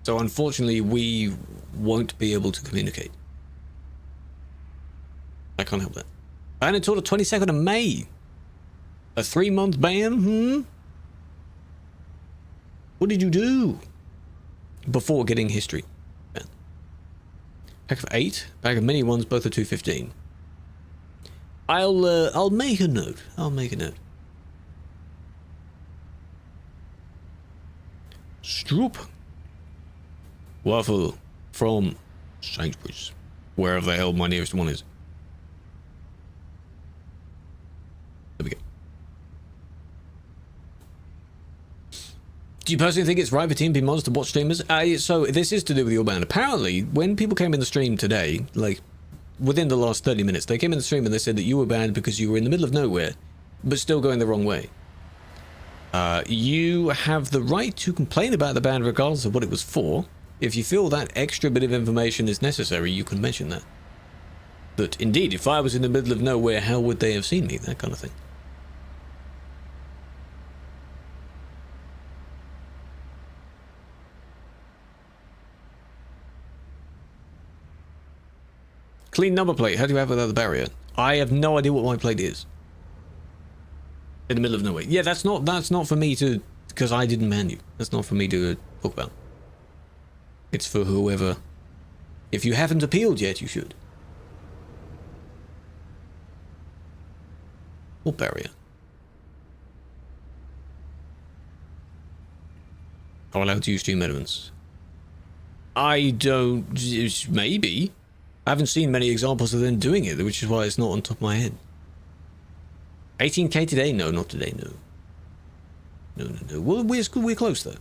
So unfortunately, we won't be able to communicate. I can't help that. Ban until the 22nd of May. A 3-month ban? What did you do? Before getting history. Ban. Pack of 8. Pack of mini ones, both are 215. I'll make a note. I'll make a note. Stroop. Waffle from Sainsbury's. Wherever the hell my nearest one is. There we go. Do you personally think it's right for TMP mods to watch streamers? So this is to do with your ban. Apparently, when people came in the stream today, like within the last 30 minutes, they came in the stream and they said that you were banned because you were in the middle of nowhere, but still going the wrong way. You have the right to complain about the ban regardless of what it was for. If you feel that extra bit of information is necessary, you can mention that. But indeed, if I was in the middle of nowhere, how would they have seen me? That kind of thing. Clean number plate. How do you have without the barrier? I have no idea what my plate is. In the middle of nowhere. Yeah, that's not for me to, because I didn't ban you. That's not for me to talk about. It's for whoever. If you haven't appealed yet, you should. What barrier? I'm allowed to use stream elements. I don't. Maybe. I haven't seen many examples of them doing it, which is why it's not on top of my head. 18k today? No, not today, no. No. Well, we're close, though.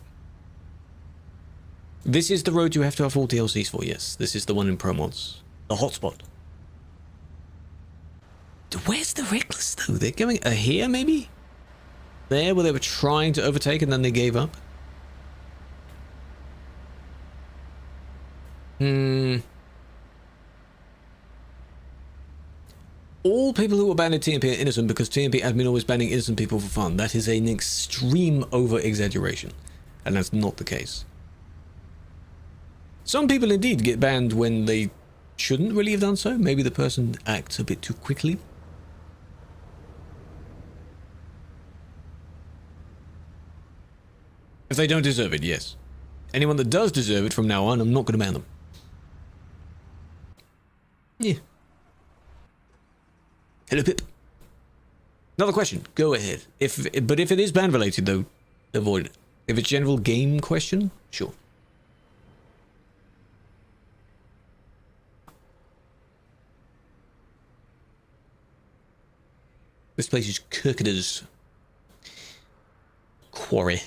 This is the road you have to have all DLCs for, yes. This is the one in ProMods. The hotspot. Where's the Reckless, though? They're going here, maybe? There, where they were trying to overtake and then they gave up? All people who are banned in TMP are innocent because TMP admin always banning innocent people for fun. That is an extreme over-exaggeration. And that's not the case. Some people indeed get banned when they shouldn't really have done so. Maybe the person acts a bit too quickly. If they don't deserve it, yes. Anyone that does deserve it from now on, I'm not going to ban them. Yeah. Hello, Pip. Another question. Go ahead. But if it is ban related, though, avoid it. If it's general game question, sure. This place is Kirkeda's quarry.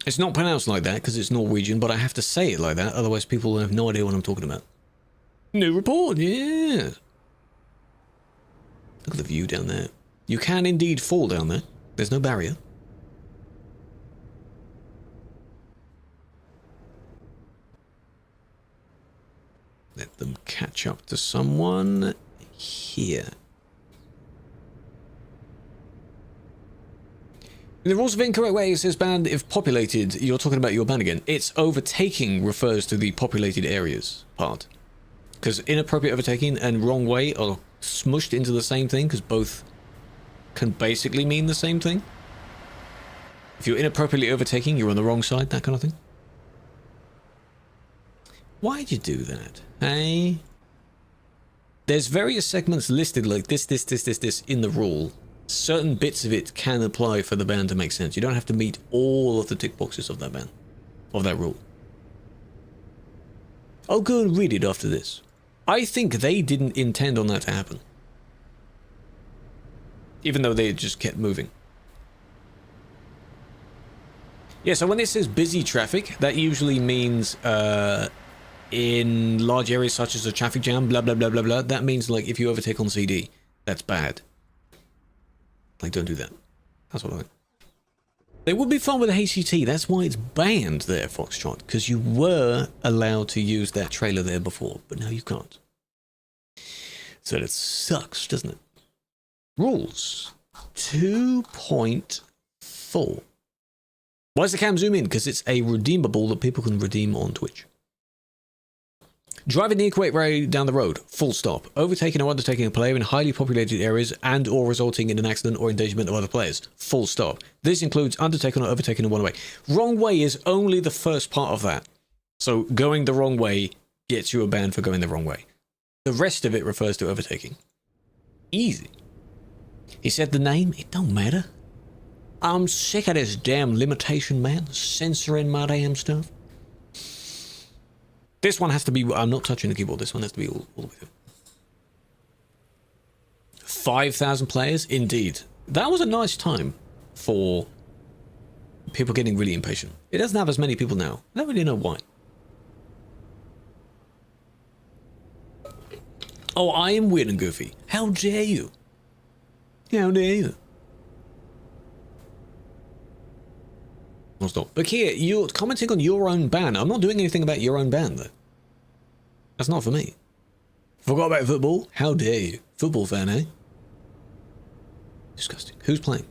It's not pronounced like that because it's Norwegian, but I have to say it like that, otherwise people will have no idea what I'm talking about. New report, yeah. Look at the view down there. You can indeed fall down there. There's no barrier. Let them catch up to someone here. In the rules of incorrect way, it says banned if populated. You're talking about your ban again. It's overtaking refers to the populated areas part. Because inappropriate overtaking and wrong way are smushed into the same thing, because both can basically mean the same thing. If you're inappropriately overtaking, you're on the wrong side, that kind of thing. Why'd you do that? Hey? There's various segments listed like this in the rule. Certain bits of it can apply for the ban to make sense. You don't have to meet all of the tick boxes of that ban, of that rule. I'll go and read it after this. I think they didn't intend on that to happen. Even though they just kept moving. Yeah, so when it says busy traffic, that usually means in large areas such as a traffic jam, blah, blah, blah, blah, blah. That means, like, if you overtake on CD, that's bad. Like, don't do that. That's what I think. They would be fun with a HCT. That's why it's banned there, Foxtrot. Because you were allowed to use that trailer there before, but now you can't. So that sucks, doesn't it? Rules 2.4. Why does the cam zoom in? Because it's a redeemable that people can redeem on Twitch. Driving the incorrect way down the road, full stop. Overtaking or undertaking a player in highly populated areas and or resulting in an accident or endangerment of other players, full stop. This includes undertaking or overtaking in one way. Wrong way is only the first part of that. So going the wrong way gets you a ban for going the wrong way. The rest of it refers to overtaking. Easy. He said the name, it don't matter. I'm sick of this damn limitation, man. Censoring my damn stuff. This one has to be... I'm not touching the keyboard. This one has to be all the way through. 5,000 players? Indeed. That was a nice time for people getting really impatient. It doesn't have as many people now. I don't really know why. Oh, I am weird and goofy. How dare you? How dare you? I'll stop. But here, you're commenting on your own ban. I'm not doing anything about your own ban, though. That's not for me. Forgot about football? How dare you? Football fan, eh? Disgusting. Who's playing?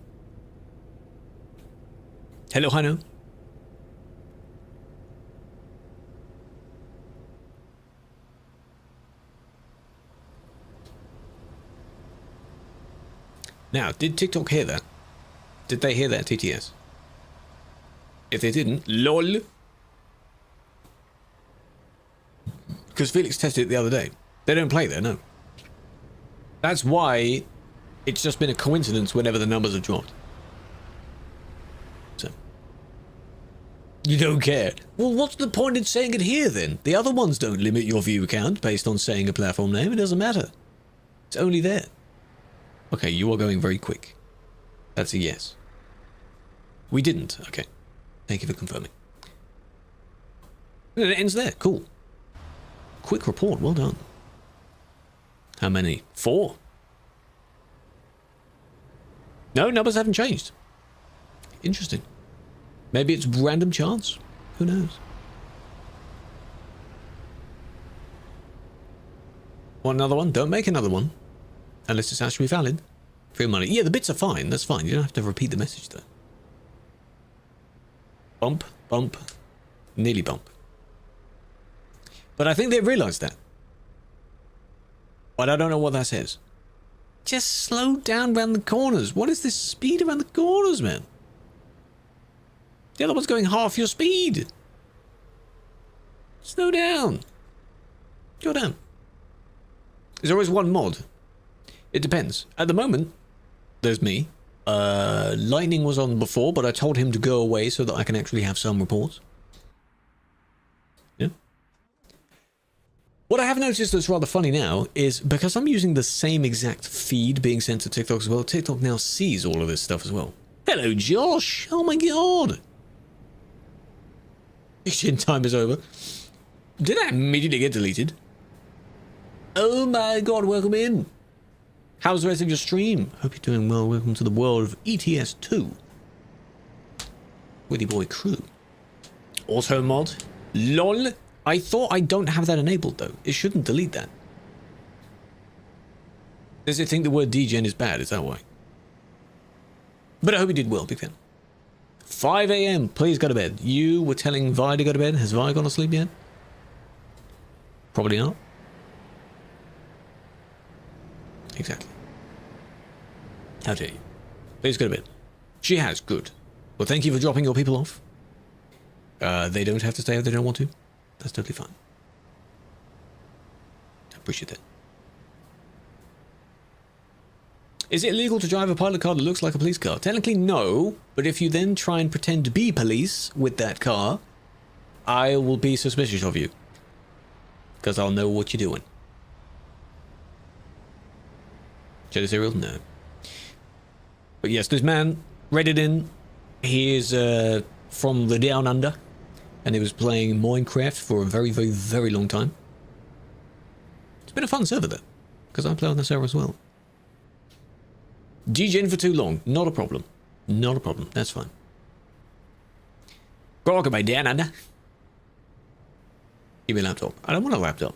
Hello, Hino. Now, did TikTok hear that? Did they hear that, TTS? If they didn't, lol. Because Felix tested it the other day. They don't play there, no. That's why it's just been a coincidence whenever the numbers have dropped. So. You don't care. Well, what's the point in saying it here, then? The other ones don't limit your view count based on saying a platform name. It doesn't matter. It's only there. Okay, you are going very quick. That's a yes. We didn't. Okay. Thank you for confirming. And it ends there. Cool. Quick report. Well done. How many? 4? No, numbers haven't changed. Interesting. Maybe it's random chance. Who knows? Want another one? Don't make another one. Unless it's actually valid. Free money. Yeah, the bits are fine. That's fine. You don't have to repeat the message, though. Bump, bump, nearly bump. But I think they've realised that. But I don't know what that says. Just slow down around the corners. What is this speed around the corners, man? The other one's going half your speed. Slow down. Go down. There's always one mod. It depends. At the moment, there's me. Lightning was on before, but I told him to go away so that I can actually have some reports. Yeah. What I have noticed that's rather funny now is because I'm using the same exact feed being sent to TikTok as well, TikTok now sees all of this stuff as well. Hello, Josh. Oh my god. Exchange time is over. Did that immediately get deleted? Oh my god, welcome in. How's the rest of your stream? Hope you're doing well. Welcome to the world of ETS2. With your boy Krew. Auto mod. LOL. I thought I don't have that enabled though. It shouldn't delete that. Does it think the word degen is bad? Is that why? But I hope you did well, big fan. 5 AM. Please go to bed. You were telling Vi to go to bed. Has Vi gone to sleep yet? Probably not. Exactly. How dare you? Please go to bed. She has. Good. Well, thank you for dropping your people off. They don't have to stay if they don't want to. That's totally fine. I appreciate that. Is it illegal to drive a pilot car that looks like a police car? Technically, no. But if you then try and pretend to be police with that car, I will be suspicious of you. Because I'll know what you're doing. Jelly cereal? No. But yes, this man read it in. He is from the Down Under. And he was playing Minecraft for a very, very, very long time. It's been a fun server though. Because I play on the server as well. Degen for too long. Not a problem. Not a problem. That's fine. Welcome by Down Under. Give me a laptop. I don't want a laptop.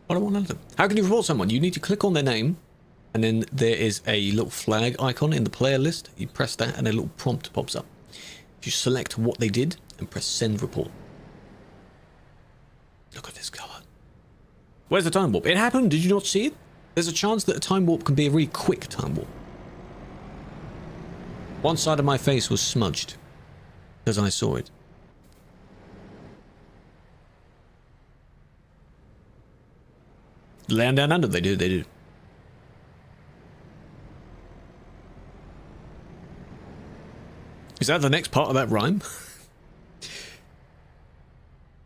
I don't want a laptop. How can you report someone? You need to click on their name. And then there is a little flag icon in the player list. You press that and a little prompt pops up. You select what they did and press send report. Look at this color. Where's the time warp? It happened. Did you not see it? There's a chance that a time warp can be a really quick time warp. One side of my face was smudged because I saw it. Land Down Under, they do, they do. Is that the next part of that rhyme?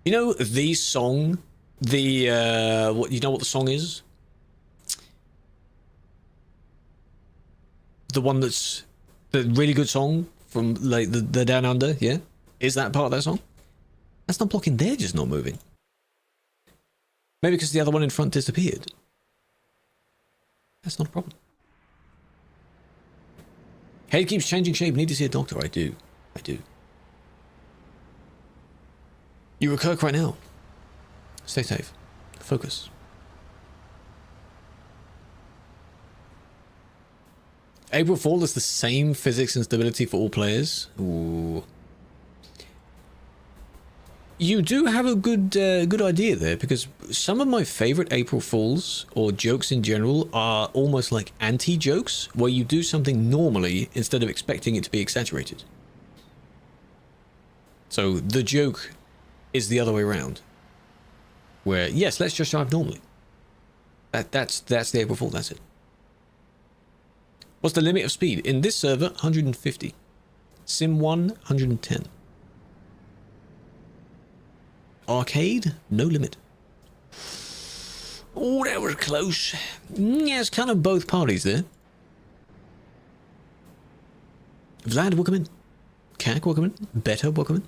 You know the song, what you know what the song is? The one that's the really good song from like the Down Under, yeah? Is that part of that song? That's not blocking, they're just not moving. Maybe because the other one in front disappeared. That's not a problem. Head keeps changing shape, need to see a doctor. I do. You were Kirk right now. Stay safe. Focus. April Fool is the same physics and stability for all players. Ooh. You do have a good idea there, because some of my favorite April Fools, or jokes in general, are almost like anti-jokes, where you do something normally instead of expecting it to be exaggerated. So the joke is the other way around, where yes, let's just drive normally. That's the April Fool. That's it. What's the limit of speed in this server? 150. Sim 1 110. Arcade, no limit. Oh, that was close. Yeah, it's kind of both parties there. Vlad, welcome in. Kak, welcome in. Better, welcome in.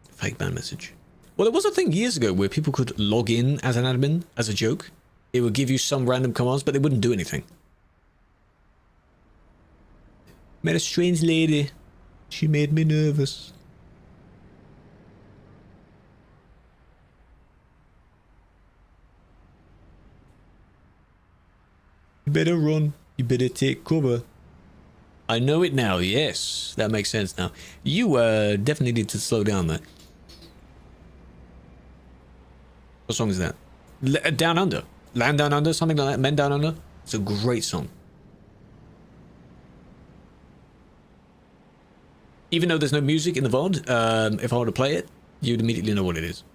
Fake ban message. Well, there was a thing years ago where people could log in as an admin, as a joke. It would give you some random commands, but they wouldn't do anything. Met a strange lady. She made me nervous. You better run. You better take cover. I know it now. Yes, that makes sense now. You definitely need to slow down there. What song is that? Down Under. Land Down Under, something like that. Men Down Under. It's a great song. Even though there's no music in the VOD, if I were to play it, you'd immediately know what it is.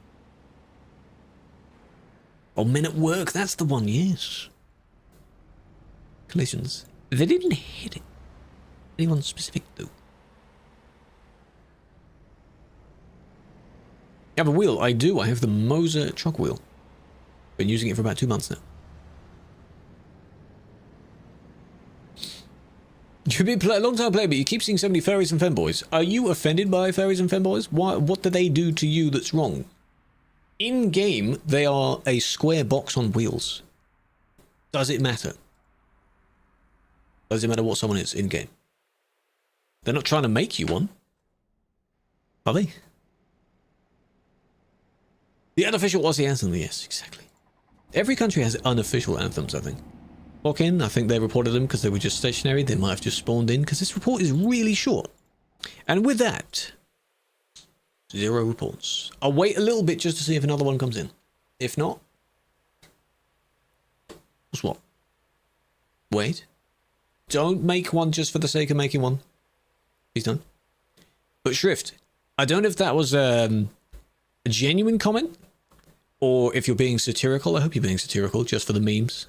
Oh, Men at Work. That's the one, yes. Collisions. They didn't hit it. Anyone specific though? You have a wheel? I do. I have the Moser truck wheel. Been using it for about 2 months now. You've been a long time player, but you keep seeing so many furries and femboys. Are you offended by furries and femboys? What do they do to you that's wrong? In game, they are a square box on wheels. Does it matter? Does it matter what someone is in game? They're not trying to make you one. Are they? The unofficial Aussie anthem, yes, exactly. Every country has unofficial anthems, I think. Walk in, I think they reported them because they were just stationary. They might have just spawned in because this report is really short. And with that, 0 reports. I'll wait a little bit just to see if another one comes in. If not, what's what? Wait. Don't make one just for the sake of making one. He's done. But Shrift, I don't know if that was a genuine comment or if you're being satirical. I hope you're being satirical just for the memes.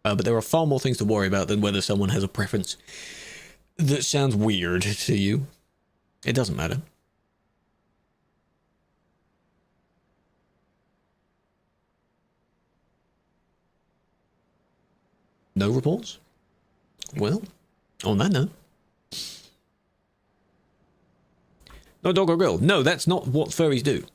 But there are far more things to worry about than whether someone has a preference that sounds weird to you. It doesn't matter. No reports? Well, on that note. No dog or girl. No, that's not what furries do.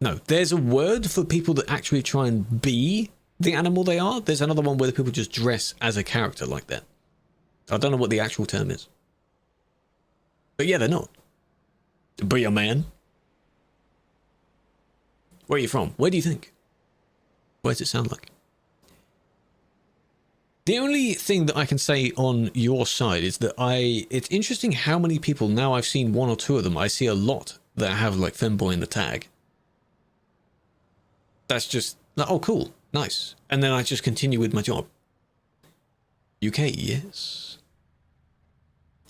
No, there's a word for people that actually try and be the animal they are. There's another one where the people just dress as a character like that. I don't know what the actual term is. But yeah, they're not. Be a man. Where are you from? Where do you think? What does it sound like? The only thing that I can say on your side is that it's interesting how many people, now I've seen 1 or 2 of them, I see a lot that have like femboy in the tag. That's just, oh cool, nice. And then I just continue with my job. UK, yes.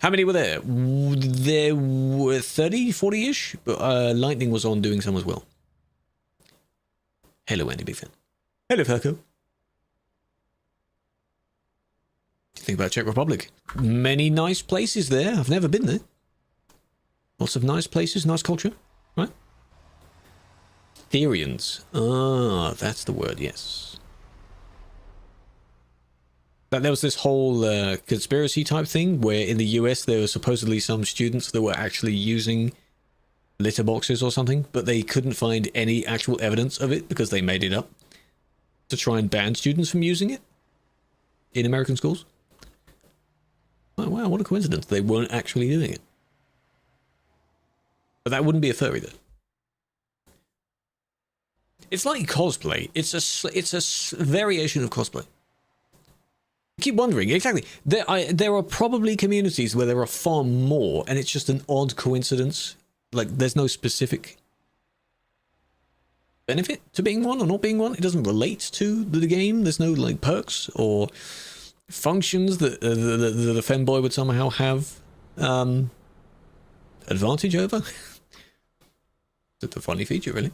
How many were there? There were 30, 40-ish, but Lightning was on doing some as well. Hello, Andy, big fan. Hello, Falco. Think about Czech Republic. Many nice places there. I've never been there. Lots of nice places, nice culture, right? Therians. Ah, that's the word, yes. That there was this whole conspiracy type thing where in the US there were supposedly some students that were actually using litter boxes or something, but they couldn't find any actual evidence of it because they made it up to try and ban students from using it in American schools. Oh, wow, what a coincidence. They weren't actually doing it. But that wouldn't be a furry, though. It's like cosplay. It's a variation of cosplay. I keep wondering, exactly. There are probably communities where there are far more, and it's just an odd coincidence. Like, there's no specific benefit to being one or not being one. It doesn't relate to the game. There's no, like, perks or functions that the femboy would somehow have advantage over. It's a funny feature, really.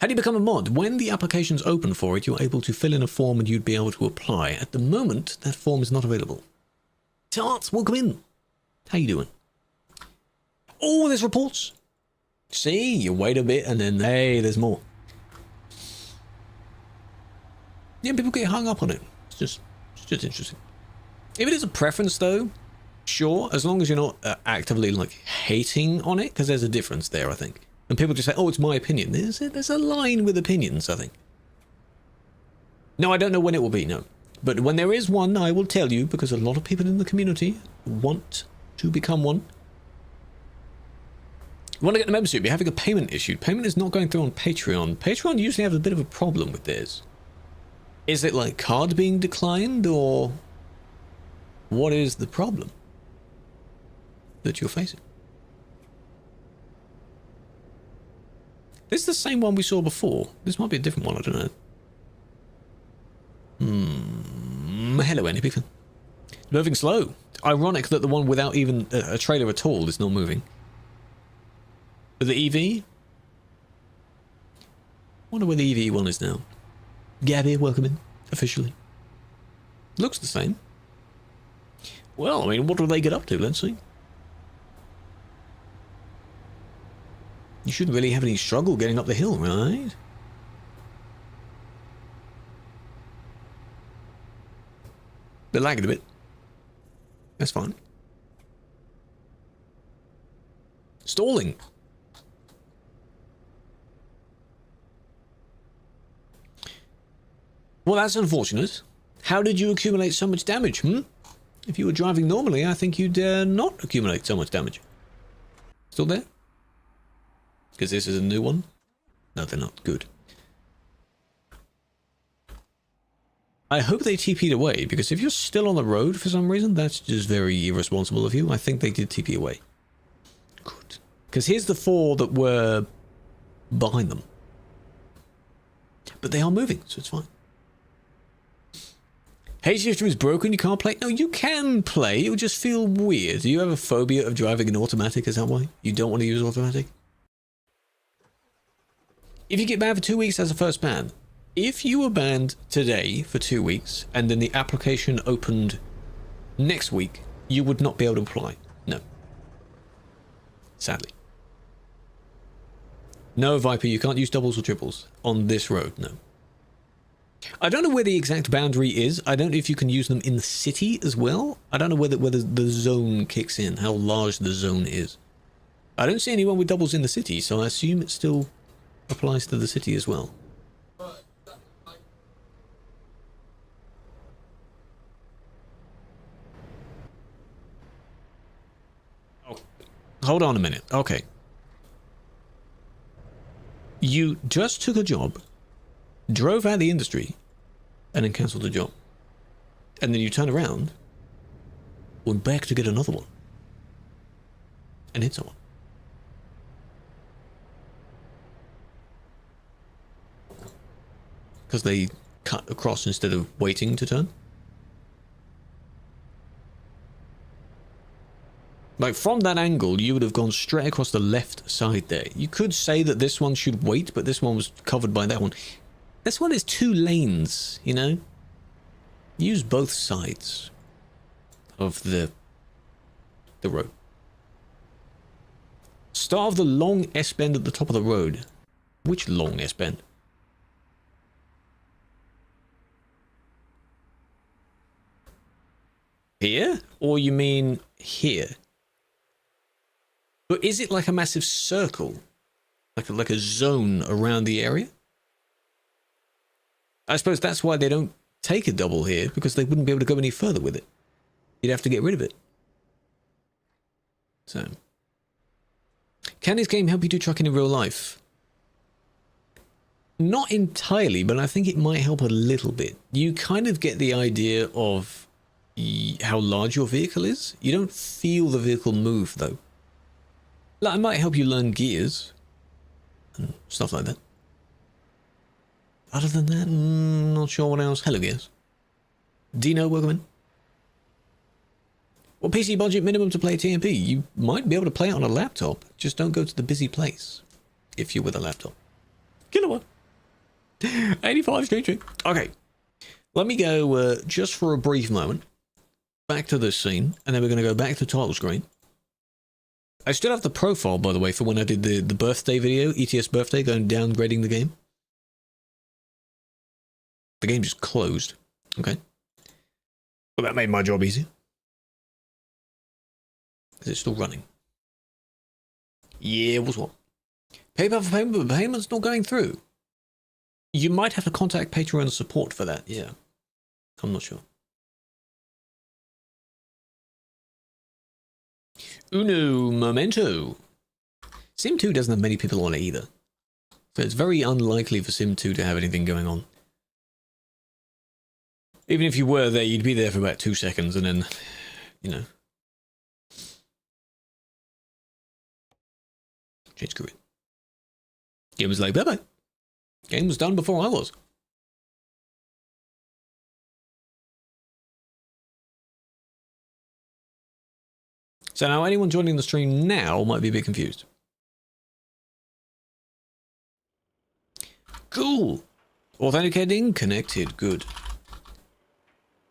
How do you become a mod? When the application's open for it, you're able to fill in a form and you'd be able to apply. At the moment, that form is not available. Tarts, welcome in. How you doing? Oh, there's reports. See, you wait a bit and then, hey, there's more. Yeah, people get hung up on it. It's just interesting. If it is a preference, though, sure, as long as you're not actively, like, hating on it, because there's a difference there, I think. And people just say, oh, it's my opinion. There's a line with opinions, I think. No, I don't know when it will be, no. But when there is one, I will tell you, because a lot of people in the community want to become one. You want to get the membership, you're having a payment issued. Payment is not going through on Patreon. Patreon usually have a bit of a problem with theirs. Is it like card being declined, or what is the problem that you're facing? This is the same one we saw before. This might be a different one, I don't know. Hello, any people. Moving slow. Ironic that the one without even a trailer at all is not moving. But the EV? Wonder where the EV one is now. Gabby, welcome in. Officially. Looks the same. Well, I mean, what do they get up to? Let's see. You shouldn't really have any struggle getting up the hill, right? They're lagging a bit. That's fine. Stalling. Well, that's unfortunate. How did you accumulate so much damage, If you were driving normally, I think you'd not accumulate so much damage. Still there? Because this is a new one? No, they're not. Good. I hope they TP'd away, because if you're still on the road for some reason, that's just very irresponsible of you. I think they did TP away. Good. Because here's the 4 that were behind them. But they are moving, so it's fine. Hey, shifter is broken, you can't play? No, you can play, it would just feel weird. Do you have a phobia of driving in automatic, is that why? You don't want to use automatic? If you get banned for 2 weeks, that's a first ban. If you were banned today for 2 weeks, and then the application opened next week, you would not be able to apply. No. Sadly. No, Viper, you can't use doubles or triples on this road, no. I don't know where the exact boundary is. I don't know if you can use them in the city as well. I don't know whether the zone kicks in, how large the zone is. I don't see anyone with doubles in the city, so I assume it still applies to the city as well. Oh, hold on a minute. Okay. You just took a job, drove out the industry, and then cancelled the job. And then you turn around, went back to get another one, and hit someone. Because they cut across instead of waiting to turn. Like, from that angle, you would have gone straight across the left side there. You could say that this one should wait, but this one was covered by that one. This one is 2 lanes, you know? Use both sides of the road. Start of the long S-bend at the top of the road. Which long S-bend? Here? Or you mean here? But is it like a massive circle? Like a zone around the area? I suppose that's why they don't take a double here, because they wouldn't be able to go any further with it. You'd have to get rid of it. So, can this game help you do trucking in real life? Not entirely, but I think it might help a little bit. You kind of get the idea of how large your vehicle is. You don't feel the vehicle move, though. Like, it might help you learn gears and stuff like that. Other than that, not sure what else. Hello, gears. Dino, welcome in. What PC budget minimum to play TMP? You might be able to play it on a laptop. Just don't go to the busy place if you're with a laptop. Killua. 85 street. Okay. Let me go just for a brief moment back to this scene, and then we're going to go back to the title screen. I still have the profile, by the way, for when I did the birthday video, ETS birthday, going downgrading the game. The game just closed. Okay. Well, that made my job easier. Is it still running? Yeah, what's what? PayPal for payment, but payment's not going through. You might have to contact Patreon support for that, yeah. I'm not sure. Uno momento. Sim 2 doesn't have many people on it either. So it's very unlikely for Sim 2 to have anything going on. Even if you were there, you'd be there for about 2 seconds and then, you know. Change screw it. Game was like, bye-bye. Game was done before I was. So now anyone joining the stream now might be a bit confused. Cool. Authenticating connected. Good.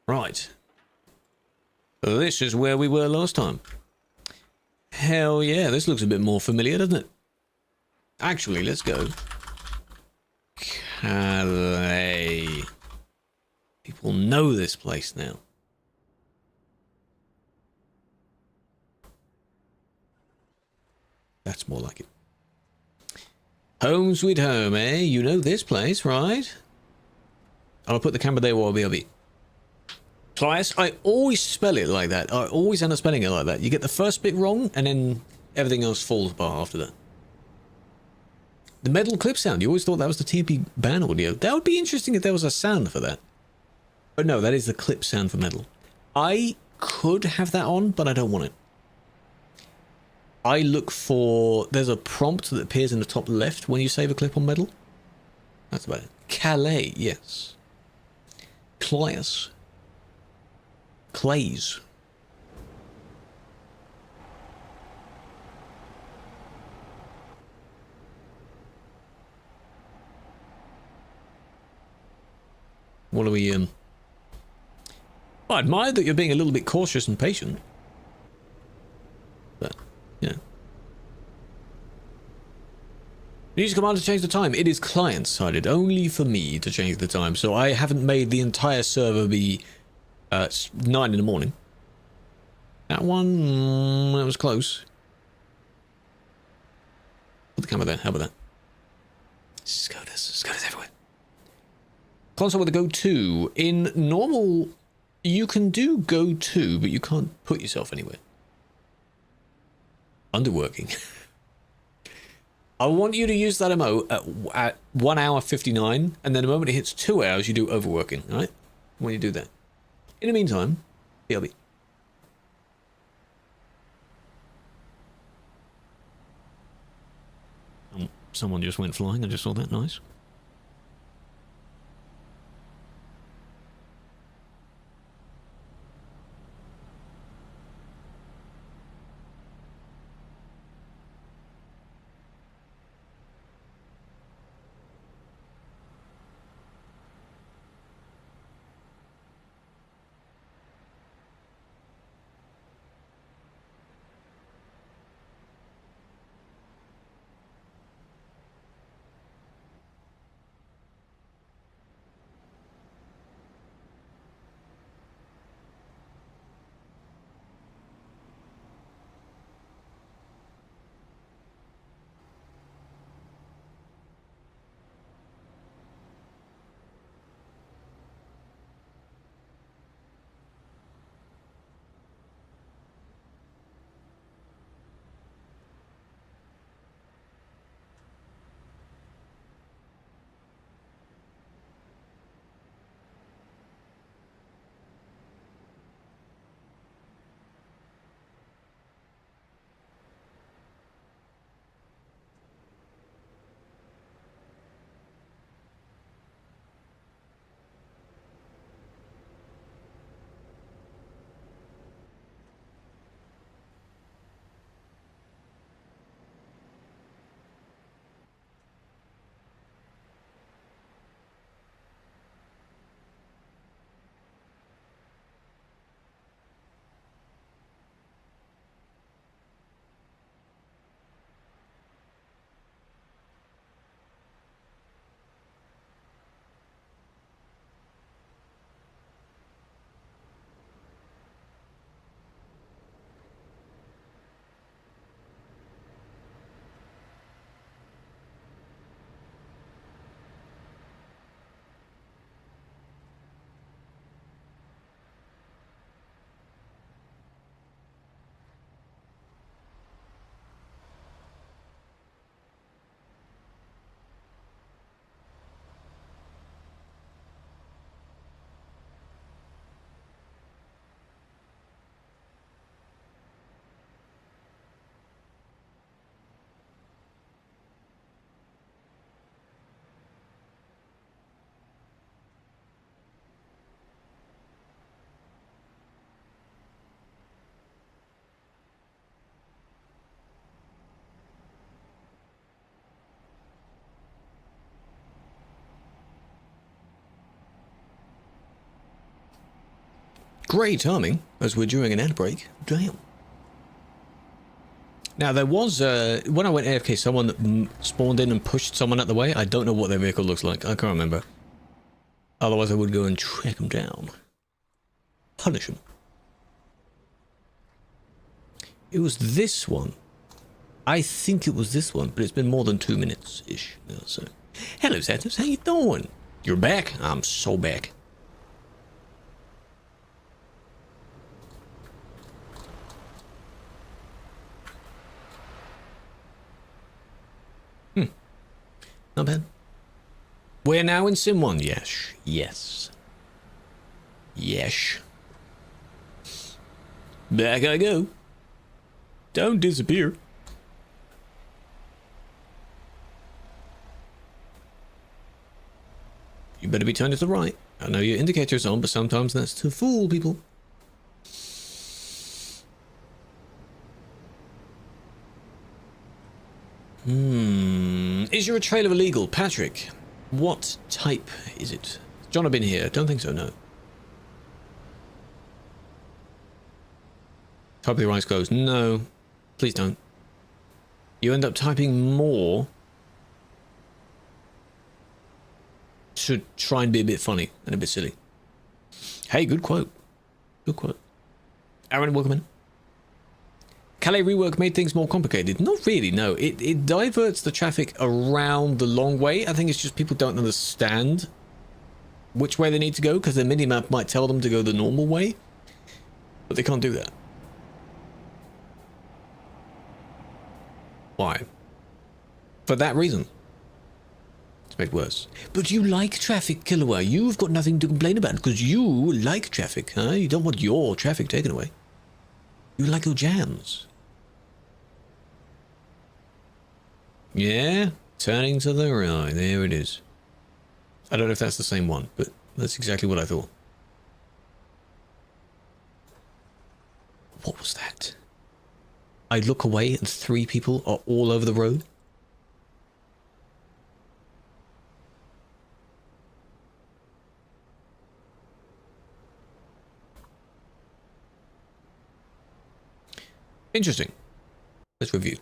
Right. This is where we were last time. Hell yeah, this looks a bit more familiar, doesn't it? Actually, let's go. Calais. People know this place now. That's more like it. Home sweet home, eh? You know this place, right? I'll put the camera there while BRB. Class, I always spell it like that. I always end up spelling it like that. You get the first bit wrong, and then everything else falls apart after that. The metal clip sound. You always thought that was the TMP ban audio. That would be interesting if there was a sound for that. But no, that is the clip sound for metal. I could have that on, but I don't want it. I look for... There's a prompt that appears in the top left when you save a clip on metal. That's about it. Calais, yes. Claes. Clays. What are we, I admire that you're being a little bit cautious and patient. But, yeah. Use command to change the time. It is client-sided, only for me to change the time. So I haven't made the entire server be 9 in the morning. That one, that was close. Put the camera there. How about that? SCOTUS everywhere. Console with a go to. In normal, you can do go to, but you can't put yourself anywhere. Underworking. I want you to use that emote at 1 hour 59, and then the moment it hits 2 hours, you do overworking, right? When you do that. In the meantime, BRB. Someone just went flying. I just saw that. Nice. Great timing, as we're during an ad break. Damn. Now, there was, when I went AFK, someone that spawned in and pushed someone out the way. I don't know what their vehicle looks like. I can't remember. Otherwise, I would go and track them down. Punish them. It was this one. I think it was this one, but it's been more than 2 minutes-ish now, so... Hello, Satus. How you doing? You're back? I'm so back. Not bad. We're now in Sim 1. Yes. Yes. Yes. Back I go. Don't disappear. You better be turned to the right. I know your indicator's on, but sometimes that's to fool people. Is your trailer illegal? Patrick, what type is it? John, I've been here. Don't think so, no. Type your eyes closed. No. Please don't. You end up typing more to try and be a bit funny and a bit silly. Hey, good quote. Good quote. Aaron, welcome in. Calais rework made things more complicated. Not really, no. It diverts the traffic around the long way. I think it's just people don't understand which way they need to go, because the minimap might tell them to go the normal way, but they can't do that. Why? For that reason. It's made worse. But you like traffic, Killua. You've got nothing to complain about, because you like traffic, huh? You don't want your traffic taken away. You like your jams. Yeah, turning to the right. There it is. I don't know if that's the same one, but that's exactly what I thought. What was that? I look away and 3 people are all over the road. Interesting. Let's review.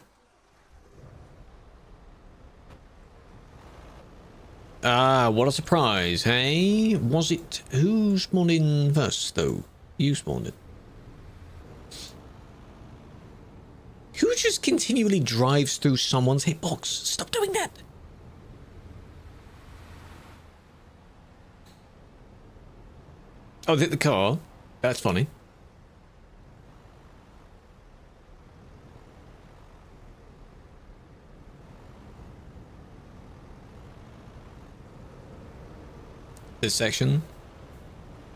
Ah, what a surprise, hey? Was it... Who spawned in first, though? You spawned in. Who just continually drives through someone's hitbox? Stop doing that! Oh, they hit the car? That's funny. This section.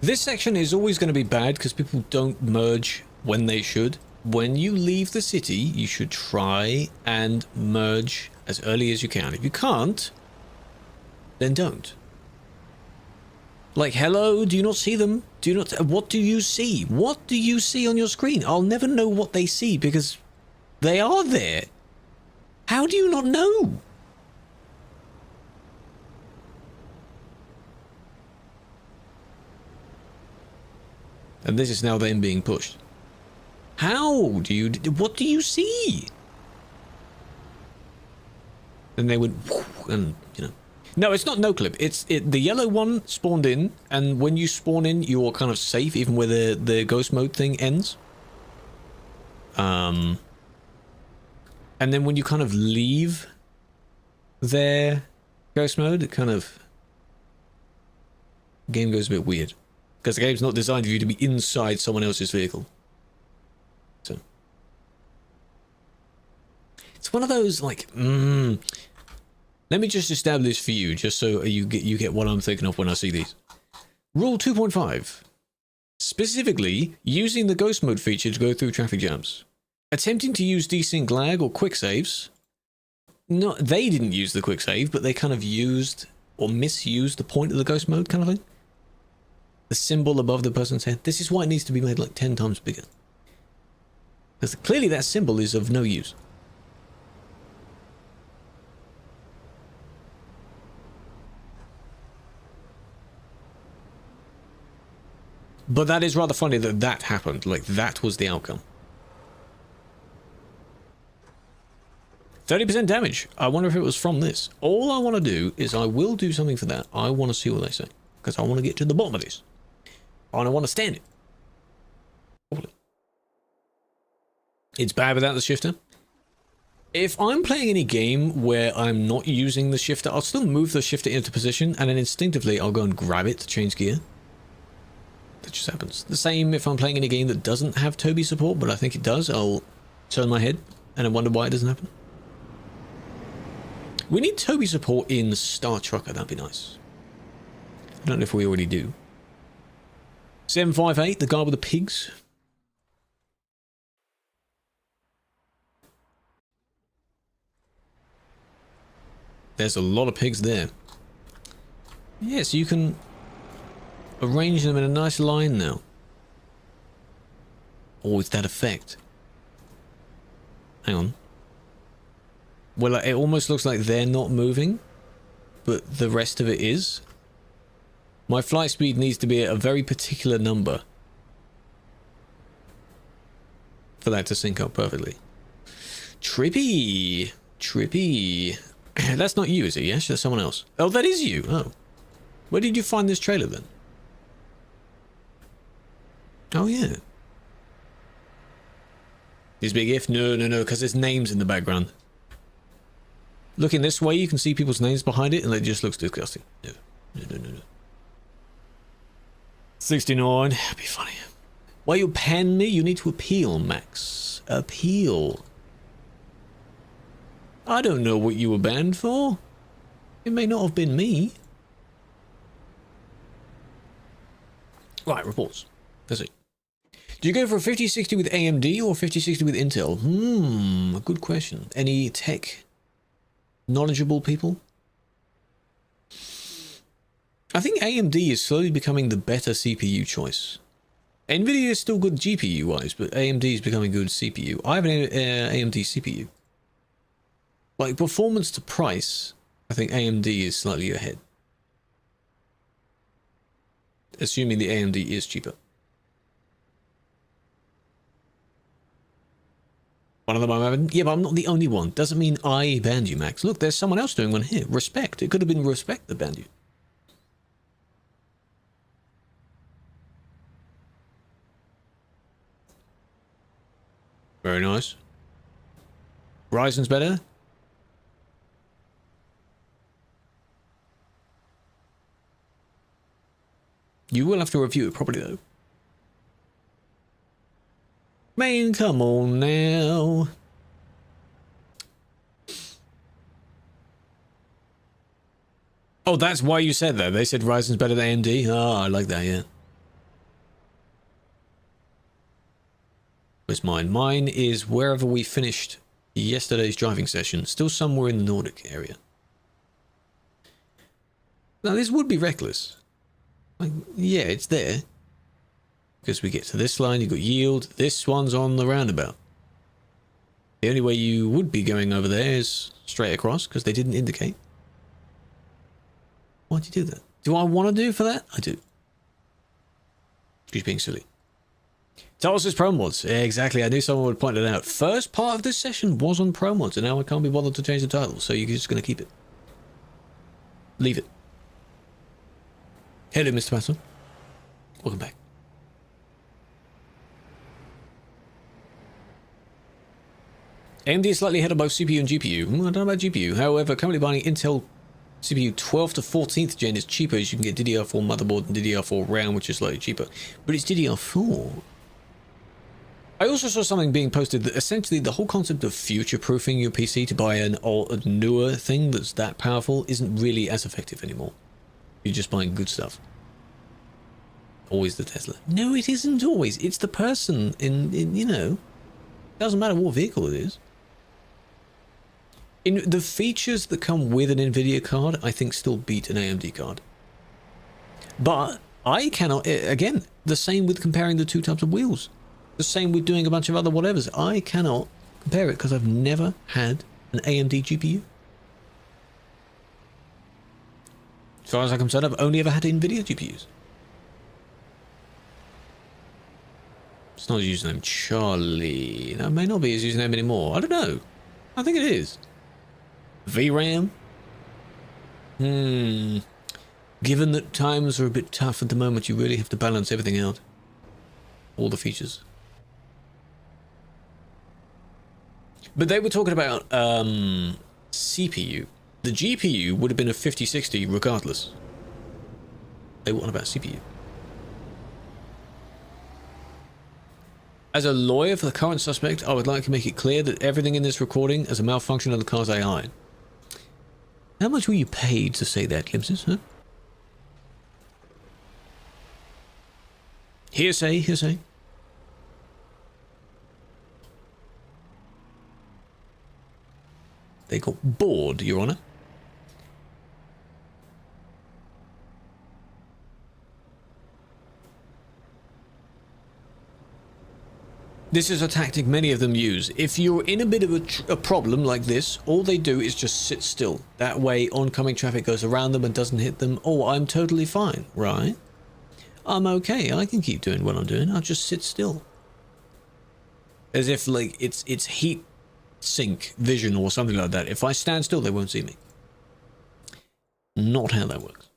This section is always going to be bad because people don't merge when they should. When you leave the city, you should try and merge as early as you can. If you can't, then don't. Like, hello, do you not see them? Do you not? What do you see? What do you see on your screen? I'll never know what they see because they are there. How do you not know? And this is now them being pushed. How do you... What do you see? And they went... And, you know... No, it's not no clip. It's the yellow one spawned in, and when you spawn in, you're kind of safe, even where the ghost mode thing ends. And then when you kind of leave their ghost mode, it kind of... Game goes a bit weird. Because the game's not designed for you to be inside someone else's vehicle. So. It's one of those, like, Let me just establish for you, just so you get what I'm thinking of when I see these. Rule 2.5. Specifically, using the ghost mode feature to go through traffic jams. Attempting to use desync lag or quick saves. No, they didn't use the quick save, but they kind of used or misused the point of the ghost mode kind of thing. The symbol above the person's head. This is why it needs to be made like 10 times bigger. Because clearly that symbol is of no use. But that is rather funny that that happened. Like, that was the outcome. 30% damage. I wonder if it was from this. All I want to do is I will do something for that. I want to see what they say. Because I want to get to the bottom of this. And I want to stand it. Probably. It's bad without the shifter. If I'm playing any game where I'm not using the shifter, I'll still move the shifter into position, and then instinctively I'll go and grab it to change gear. That just happens. The same if I'm playing any game that doesn't have Toby support, but I think it does. I'll turn my head and I wonder why it doesn't happen. We need Toby support in Star Trucker, that'd be nice. I don't know if we already do. 758, the guy with the pigs. There's a lot of pigs there. Yeah, so you can arrange them in a nice line now. Or with that effect. Hang on. Well, it almost looks like they're not moving, but the rest of it is. My flight speed needs to be at a very particular number for that to sync up perfectly. Trippy! Trippy. That's not you, is it? Yes, that's someone else. Oh, that is you. Oh. Where did you find this trailer then? Oh, yeah. Is Big If? No, because there's names in the background. Looking this way, you can see people's names behind it, and it just looks disgusting. No. 69. That'd be funny. Why you pan me? You need to appeal, Max. Appeal. I don't know what you were banned for. It may not have been me. Right, reports. Let's see. Do you go for a 5060 with AMD or 5060 with Intel? Good question. Any tech knowledgeable people? I think AMD is slowly becoming the better CPU choice. Nvidia is still good GPU wise, but AMD is becoming good CPU. I have an AMD CPU. Like performance to price, I think AMD is slightly ahead. Assuming the AMD is cheaper. One of them I'm having. Yeah, but I'm not the only one. Doesn't mean I banned you, Max. Look, there's someone else doing one here. Respect. It could have been Respect that banned you. Very nice. Ryzen's better. You will have to review it properly, though. Man, come on now. Oh, that's why you said that. They said Ryzen's better than AMD. Oh, I like that, yeah. Where's mine? Mine is wherever we finished yesterday's driving session. Still somewhere in the Nordic area. Now, this would be reckless. Like, yeah, it's there. Because we get to this line, you've got yield. This one's on the roundabout. The only way you would be going over there is straight across, because they didn't indicate. Why'd you do that? Do I want to do for that? I do. She's being silly. Talos is pro mods. Yeah, exactly. I knew someone would point it out. First part of this session was on pro mods, and now I can't be bothered to change the title, so you're just going to keep it. Leave it. Hello, Mr. Patson. Welcome back. AMD is slightly ahead of both CPU and GPU. I don't know about GPU. However, currently buying Intel CPU 12th to 14th gen is cheaper as you can get DDR4 motherboard and DDR4 RAM, which is slightly cheaper. But it's DDR4. I also saw something being posted that essentially the whole concept of future-proofing your PC to buy a newer thing that's that powerful isn't really as effective anymore. You're just buying good stuff. Always the Tesla. No, it isn't always. It's the person in you know, doesn't matter what vehicle it is. In the features that come with an NVIDIA card, I think still beat an AMD card. But I cannot, again, the same with comparing the two types of wheels. The same with doing a bunch of other whatevers. I cannot compare it because I've never had an AMD GPU. As far as I'm concerned, I've only ever had NVIDIA GPUs. It's not his username. Charlie. That may not be his username anymore. I don't know. I think it is. VRAM? Given that times are a bit tough at the moment, you really have to balance everything out. All the features. But they were talking about CPU. The GPU would have been a 5060 regardless. They were on about CPU. As a lawyer for the current suspect, I would like to make it clear that everything in this recording is a malfunction of the car's AI. How much were you paid to say that, Glimpses, huh? Hearsay, hearsay. They got bored, Your Honor. This is a tactic many of them use. If you're in a bit of a problem like this, all they do is just sit still. That way oncoming traffic goes around them and doesn't hit them. Oh, I'm totally fine, right? I'm okay, I can keep doing what I'm doing. I'll just sit still. As if like it's heat sink vision or something like that. If I stand still, they won't see me. Not how that works.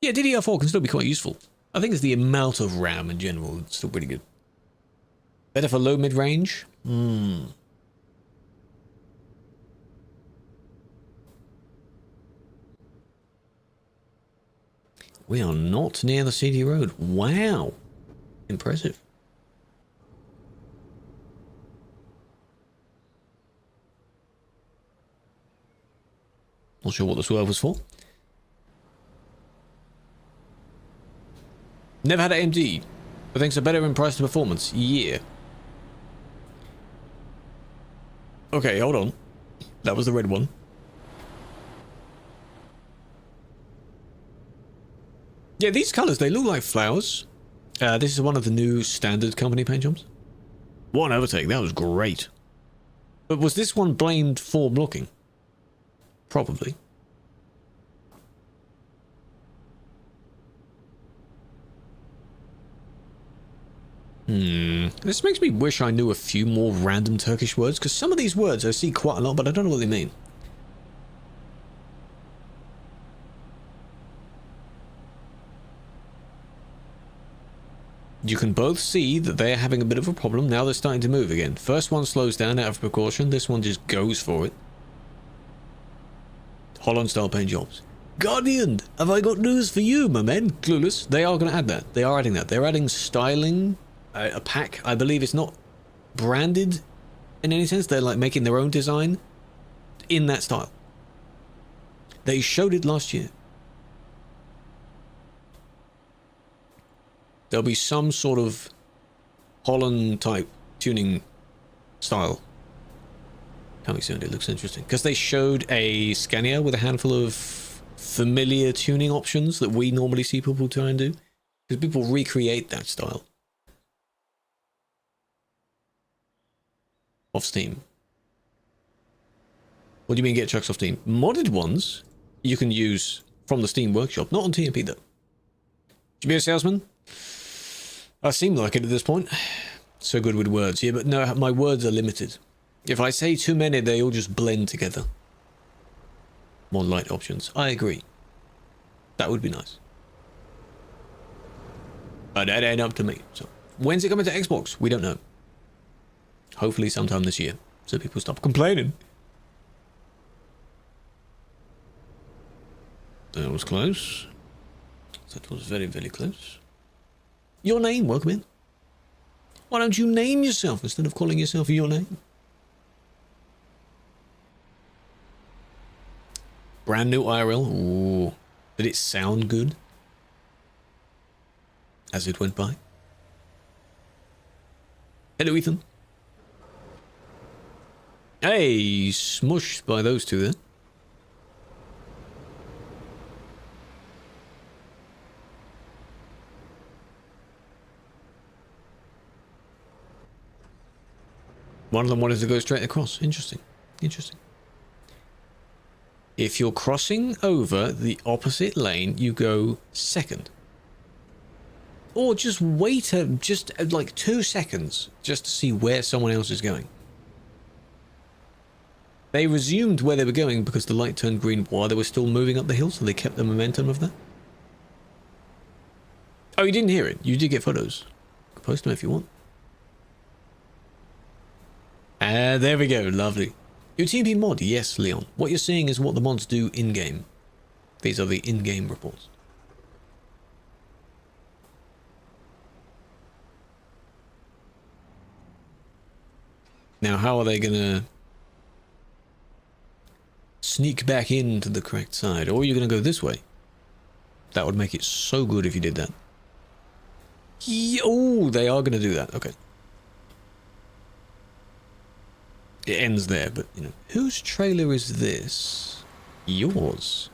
Yeah, DDR4 can still be quite useful. I think it's the amount of RAM in general. It's still pretty good. Better for low mid-range? We are not near the CD road. Wow. Impressive. Not sure what the swerve was for. Never had an AMD, but thinks are better in price to performance. Yeah. Okay, hold on. That was the red one. Yeah, these colors, they look like flowers. This is one of the new standard company paint jobs. What an overtake, that was great. But was this one blamed for blocking? Probably. This makes me wish I knew a few more random Turkish words, because some of these words I see quite a lot, but I don't know what they mean. You can both see that they're having a bit of a problem. Now they're starting to move again. First one slows down out of precaution. This one just goes for it. Holland style paint jobs. Guardian, have I got news for you, my men? Clueless. They are going to add that. They are adding that. They're adding styling. A pack. I believe it's not branded in any sense. They're like making their own design in that style. They showed it last year. There'll be some sort of Holland type tuning style coming soon. It looks interesting because they showed a Scania with a handful of familiar tuning options that we normally see people try and do, because people recreate that style off Steam. What do you mean get trucks off Steam? Modded ones you can use from the Steam workshop, not on TMP though. Should you be a salesman? I seem like it at this point. So good with words. Yeah, but no, my words are limited. If I say too many, they all just blend together. More light options. I agree. That would be nice. But that ain't up to me. So, when's it coming to Xbox? We don't know. Hopefully sometime this year, so people stop complaining. That was close. That was very, very close. Your name, welcome in. Why don't you name yourself instead of calling yourself your name? Brand new IRL. Ooh. Did it sound good as it went by? Hello, Ethan. Hey, smushed by those two there. One of them wanted to go straight across. Interesting. Interesting. If you're crossing over the opposite lane, you go second. or just wait like 2 seconds just to see where someone else is going. They resumed where they were going because the light turned green while they were still moving up the hill, so they kept the momentum of that. Oh, you didn't hear it. You did get photos. Post them if you want. There we go. Lovely. Your TMP mod. Yes, Leon. What you're seeing is what the mods do in-game. These are the in-game reports. Now, how are they going to sneak back into the correct side? Or are you going to go this way? That would make it so good if you did that. Oh, they are going to do that. Okay. It ends there, but, you know. Whose trailer is this? Yours.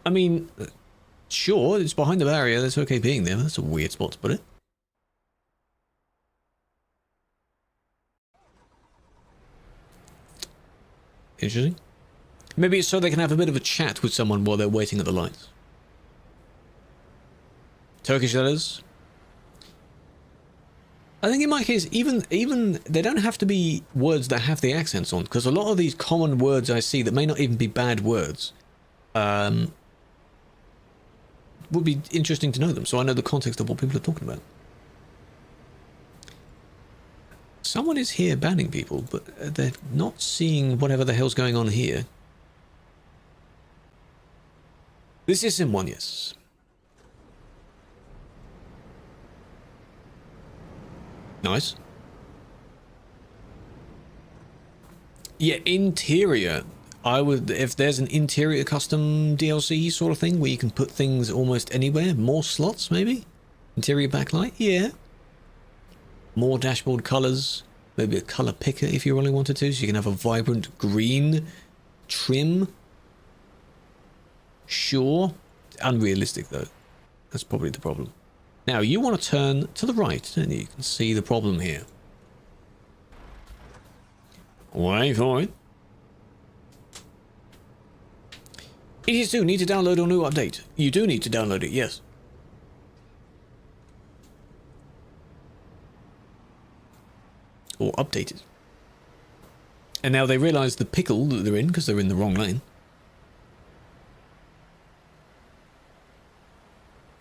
I mean, sure, it's behind the barrier. That's okay being there. That's a weird spot to put it. Interesting. Maybe it's so they can have a bit of a chat with someone while they're waiting at the lights. Turkish letters. I think in my case, even they don't have to be words that have the accents on, because a lot of these common words I see that may not even be bad words would be interesting to know them, so I know the context of what people are talking about. Someone is here banning people, but they're not seeing whatever the hell's going on here. This is Sim 1, yes. Nice. Yeah, interior. I would, if there's an interior custom DLC sort of thing where you can put things almost anywhere, more slots maybe? Interior backlight, yeah. More dashboard colors, maybe a color picker if you really wanted to, so you can have a vibrant green trim. Sure. Unrealistic though. That's probably the problem. Now, you want to turn to the right, don't you? You can see the problem here. Wait for it. Idiots do need to download a new update. You do need to download it, yes. Or update it. And now they realise the pickle that they're in, because they're in the wrong lane.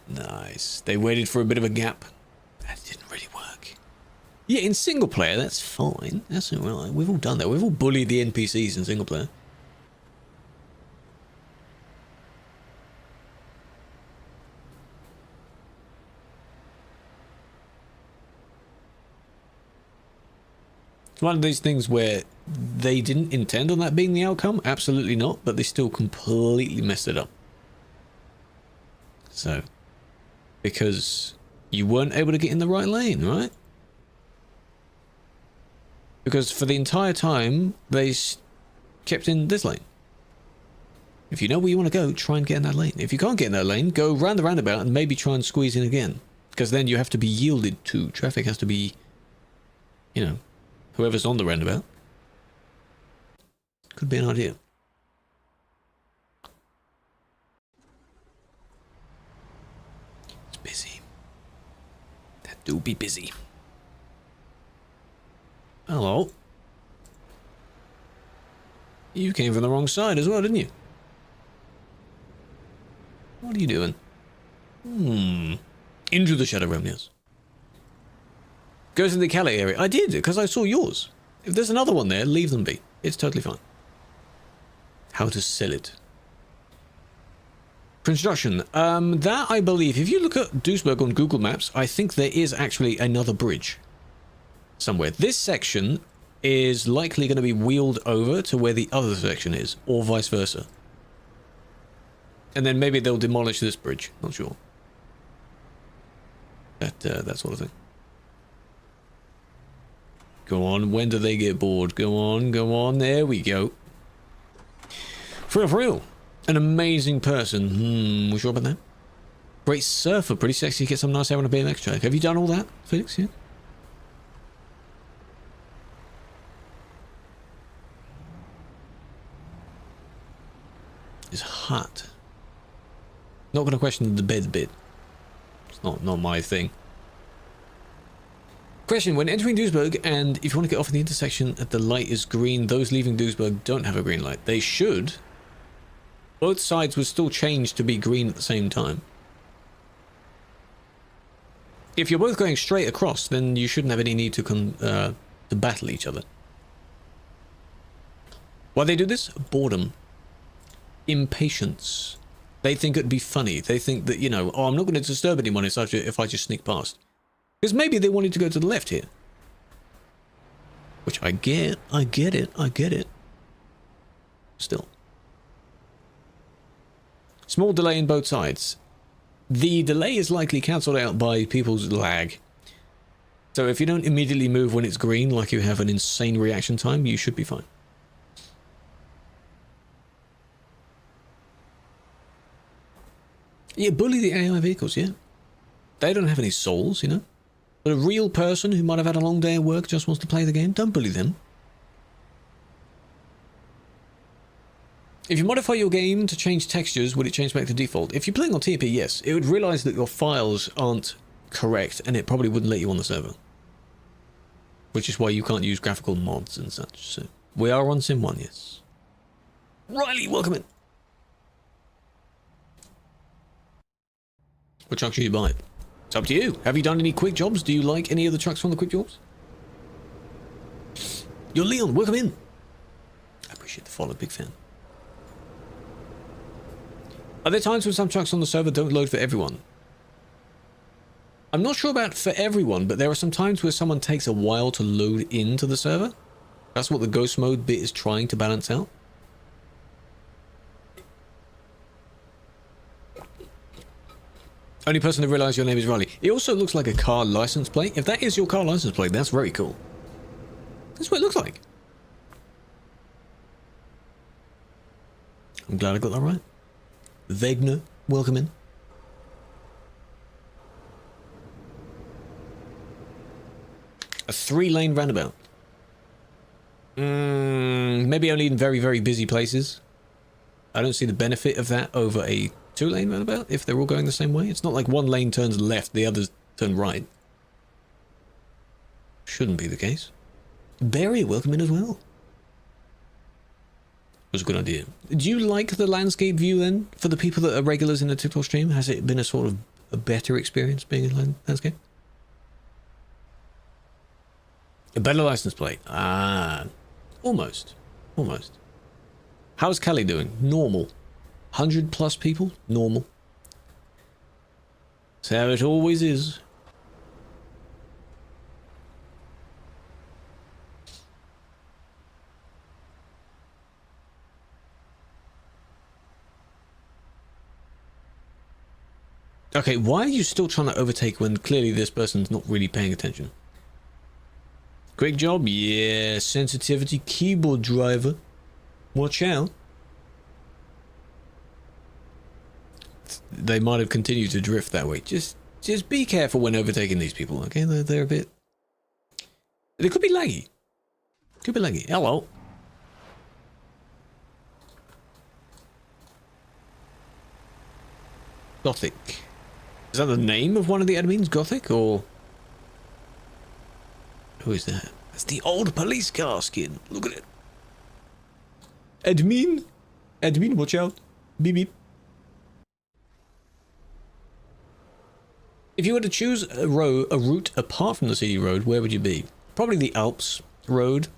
Nice. They waited for a bit of a gap. That didn't really work. Yeah, in single player, that's fine. That's alright. We've all done that. We've all bullied the NPCs in single player. It's one of these things where they didn't intend on that being the outcome. Absolutely not. But they still completely messed it up. So, because you weren't able to get in the right lane, right? Because for the entire time, they kept in this lane. If you know where you want to go, try and get in that lane. If you can't get in that lane, go round the roundabout and maybe try and squeeze in again. Because then you have to be yielded to. Traffic has to be, you know, whoever's on the roundabout. Could be an idea. It's busy. That do be busy. Hello. You came from the wrong side as well, didn't you? What are you doing? Into the Shadow Realm, yes. Go to the Calais area. I did, because I saw yours. If there's another one there, leave them be. It's totally fine. How to sell it. Construction. That, I believe, if you look at Duisburg on Google Maps, I think there is actually another bridge. Somewhere. This section is likely going to be wheeled over to where the other section is, or vice versa. And then maybe they'll demolish this bridge. Not sure. That sort of thing. Go on, when do they get bored? Go on, there we go. For real. An amazing person. We sure about that? Great surfer, pretty sexy, get some nice hair on a BMX track. Have you done all that, Felix? Yeah? It's hot. Not going to question the bed bit. It's not my thing. Question, when entering Duisburg, and if you want to get off in the intersection at the light is green, those leaving Duisburg don't have a green light. They should. Both sides would still change to be green at the same time. If you're both going straight across, then you shouldn't have any need to battle each other. Why they do this? Boredom. Impatience. They think it'd be funny. They think that, you know, oh, I'm not going to disturb anyone if I just sneak past. Because maybe they wanted to go to the left here. Which I get it. Still. Small delay in both sides. The delay is likely cancelled out by people's lag. So if you don't immediately move when it's green, like you have an insane reaction time, you should be fine. Yeah, bully the AI vehicles, yeah. They don't have any souls, you know. But a real person who might have had a long day at work just wants to play the game, don't bully them. If you modify your game to change textures, would it change back to default? If you're playing on TMP, yes. It would realise that your files aren't correct, and it probably wouldn't let you on the server. Which is why you can't use graphical mods and such. So we are on Sim 1, yes. Riley, welcome in. What truck should you buy? It's up to you. Have you done any quick jobs? Do you like any of the trucks from the quick jobs? You're Leon, welcome in. I appreciate the follow, big fan. Are there times when some trucks on the server don't load for everyone? I'm not sure about for everyone, but there are some times where someone takes a while to load into the server. That's what the ghost mode bit is trying to balance out. Only person to realise your name is Riley. It also looks like a car license plate. If that is your car license plate, that's very cool. That's what it looks like. I'm glad I got that right. Wegner, welcome in. A 3-lane roundabout. Maybe only in very, very busy places. I don't see the benefit of that over a 2-lane roundabout if they're all going the same way. It's not like one lane turns left, the others turn right. Shouldn't be the case. Barry, welcome in as well. Was a good idea. Do you like the landscape view then? For the people that are regulars in the TikTok stream, has it been a sort of a better experience being in landscape? A better license plate. Ah, almost. Almost. How's Kelly doing? Normal. 100 plus people? Normal. That's how it always is. Okay, why are you still trying to overtake when clearly this person's not really paying attention? Quick job? Yeah, sensitivity keyboard driver. Watch out. They might have continued to drift that way. Just be careful when overtaking these people, okay? They're a bit... They could be laggy. Could be laggy. Hello. Gothic. Is that the name of one of the admins? Gothic, or... Who is that? That's the old police car skin. Look at it. Admin? Admin, watch out. Beep beep. If you were to choose a route apart from the city road, where would you be? Probably the Alps road,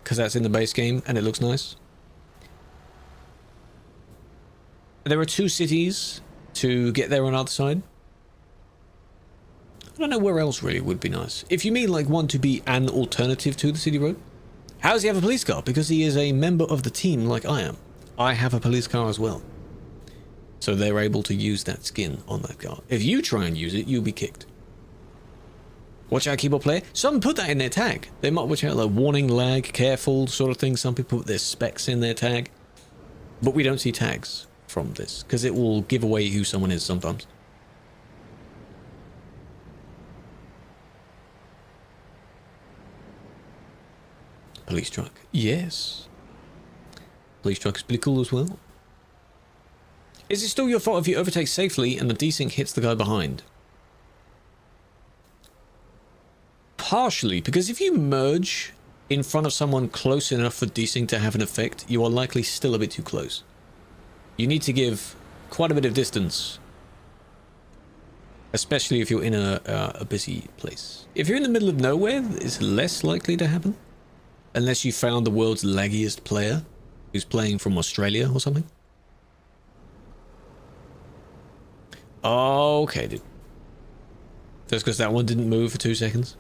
because that's in the base game and it looks nice. There are 2 cities to get there on either side. I don't know where else really would be nice. If you mean like one to be an alternative to the city road. How does he have a police car? Because he is a member of the team like I am. I have a police car as well. So they're able to use that skin on that car. If you try and use it, you'll be kicked. Watch out, keyboard player. Some put that in their tag. They might watch out like warning, lag, careful sort of thing. Some people put their specs in their tag. But we don't see tags from this because it will give away who someone is sometimes. Police truck. Yes. Police truck is pretty cool as well. Is it still your fault if you overtake safely and the desync hits the guy behind? Partially, because if you merge in front of someone close enough for desync to have an effect, you are likely still a bit too close. You need to give quite a bit of distance, especially if you're in a busy place. If you're in the middle of nowhere, it's less likely to happen, unless you found the world's laggiest player who's playing from Australia or something. Okay, dude. Just because that one didn't move for 2 seconds.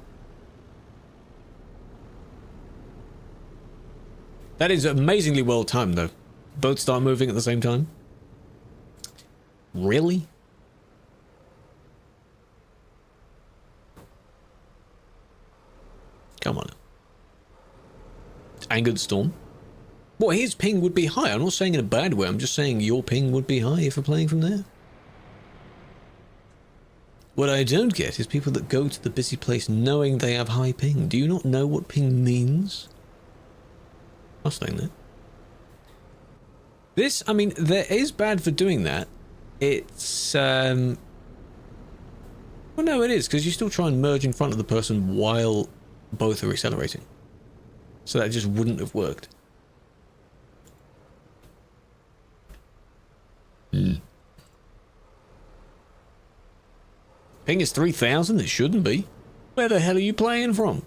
That is amazingly well timed, though. Both start moving at the same time. Really? Come on. Angered Storm. Well, his ping would be high. I'm not saying in a bad way. I'm just saying your ping would be high if you're playing from there. What I don't get is people that go to the busy place knowing they have high ping. Do you not know what ping means? I was saying that. This, I mean, there is bad for doing that. It's, well, no, it is, because you still try and merge in front of the person while both are accelerating. So that just wouldn't have worked. Ping is 3,000? It shouldn't be. Where the hell are you playing from?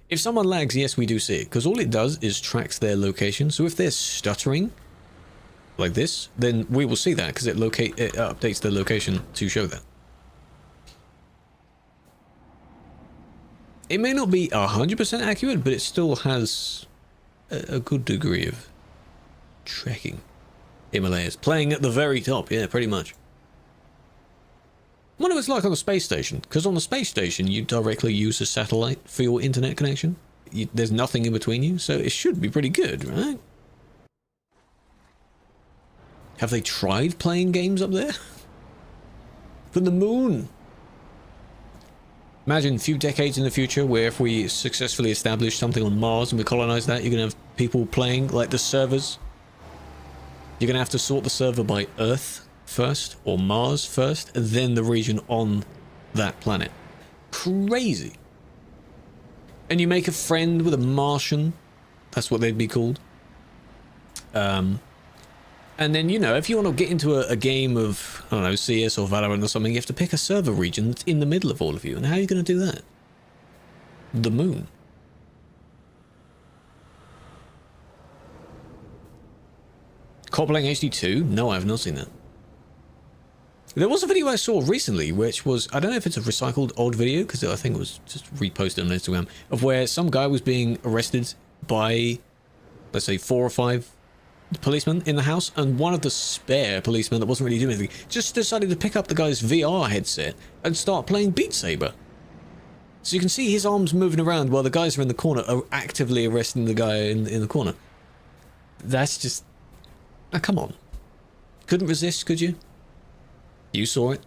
If someone lags, yes, we do see it, because all it does is tracks their location. So if they're stuttering, like this, then we will see that, because it updates their location to show that. It may not be 100% accurate, but it still has a good degree of tracking. Himalayas. Playing at the very top, yeah, pretty much. I wonder what it's like on the space station, because on the space station you directly use a satellite for your internet connection. There's nothing in between you, so it should be pretty good, right? Have they tried playing games up there? From the moon? Imagine a few decades in the future where if we successfully establish something on Mars and we colonize that, you're going to have people playing, like the servers. You're going to have to sort the server by Earth first, or Mars first, and then the region on that planet. Crazy. And you make a friend with a Martian. That's what they'd be called. And then, you know, if you want to get into a game of, I don't know, CS or Valorant or something, you have to pick a server region that's in the middle of all of you. And how are you going to do that? The moon. Cobbling HD2? No, I have not seen that. There was a video I saw recently, which was, I don't know if it's a recycled old video, because I think it was just reposted on Instagram, of where some guy was being arrested by, let's say, 4 or 5 policemen in the house, and one of the spare policemen that wasn't really doing anything just decided to pick up the guy's VR headset and start playing Beat Saber. So you can see his arms moving around while the guys are in the corner are actively arresting the guy in the corner. That's just... Now, come on. Couldn't resist, could you? You saw it.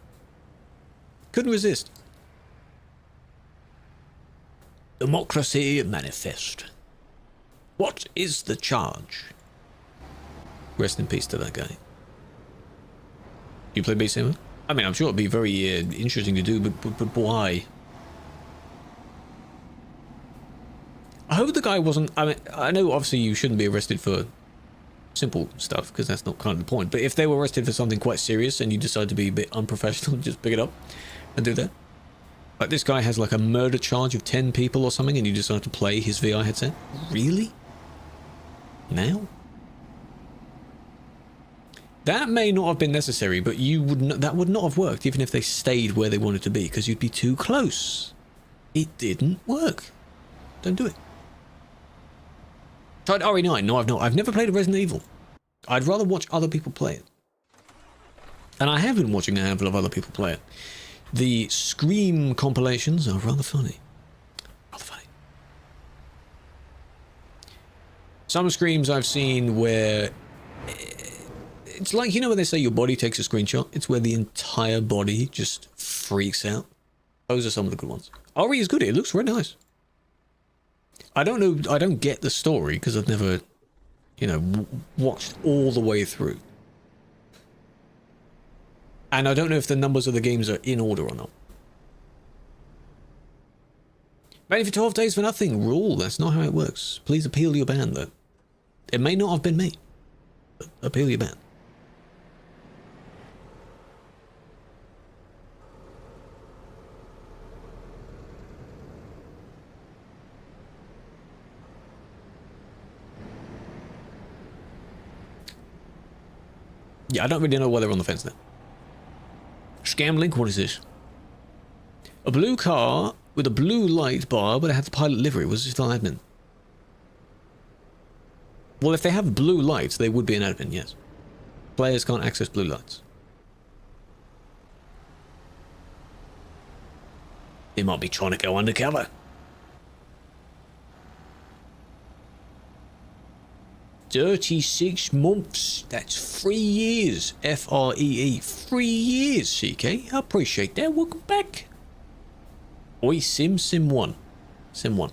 Couldn't resist. Democracy manifest. What is the charge? Rest in peace to that guy. You play Beat Saber? I mean, I'm sure it'd be very interesting to do, but why? I hope the guy wasn't... I mean, I know obviously you shouldn't be arrested for simple stuff, because that's not kind of the point. But if they were arrested for something quite serious and you decide to be a bit unprofessional, just pick it up and do that. Like this guy has like a murder charge of 10 people or something and you decide to play his VR headset. Really? Now? That may not have been necessary, but you would not, that would not have worked even if they stayed where they wanted to be, because you'd be too close. It didn't work. Don't do it. Tried RE9? No, I've not. I've never played a Resident Evil. I'd rather watch other people play it. And I have been watching a handful of other people play it. The Scream compilations are rather funny. Rather funny. Some Screams I've seen where... It's like, you know when they say your body takes a screenshot? It's where the entire body just freaks out. Those are some of the good ones. RE is good. It looks really nice. I don't know, I don't get the story because I've never, you know, watched all the way through. And I don't know if the numbers of the games are in order or not. Banned for 12 days for nothing. Rule. That's not how it works. Please appeal your ban, though. It may not have been me. But appeal your ban. Yeah, I don't really know why they're on the fence there. Scam link, what is this? A blue car with a blue light bar, but it had the pilot livery. Was it still an admin? Well, if they have blue lights, they would be an admin, yes. Players can't access blue lights. They might be trying to go undercover. Dirty 6 months. That's 3 years. F-R-E-E. 3 years, CK. I appreciate that. Welcome back. Oi, Sim 1. Sim 1.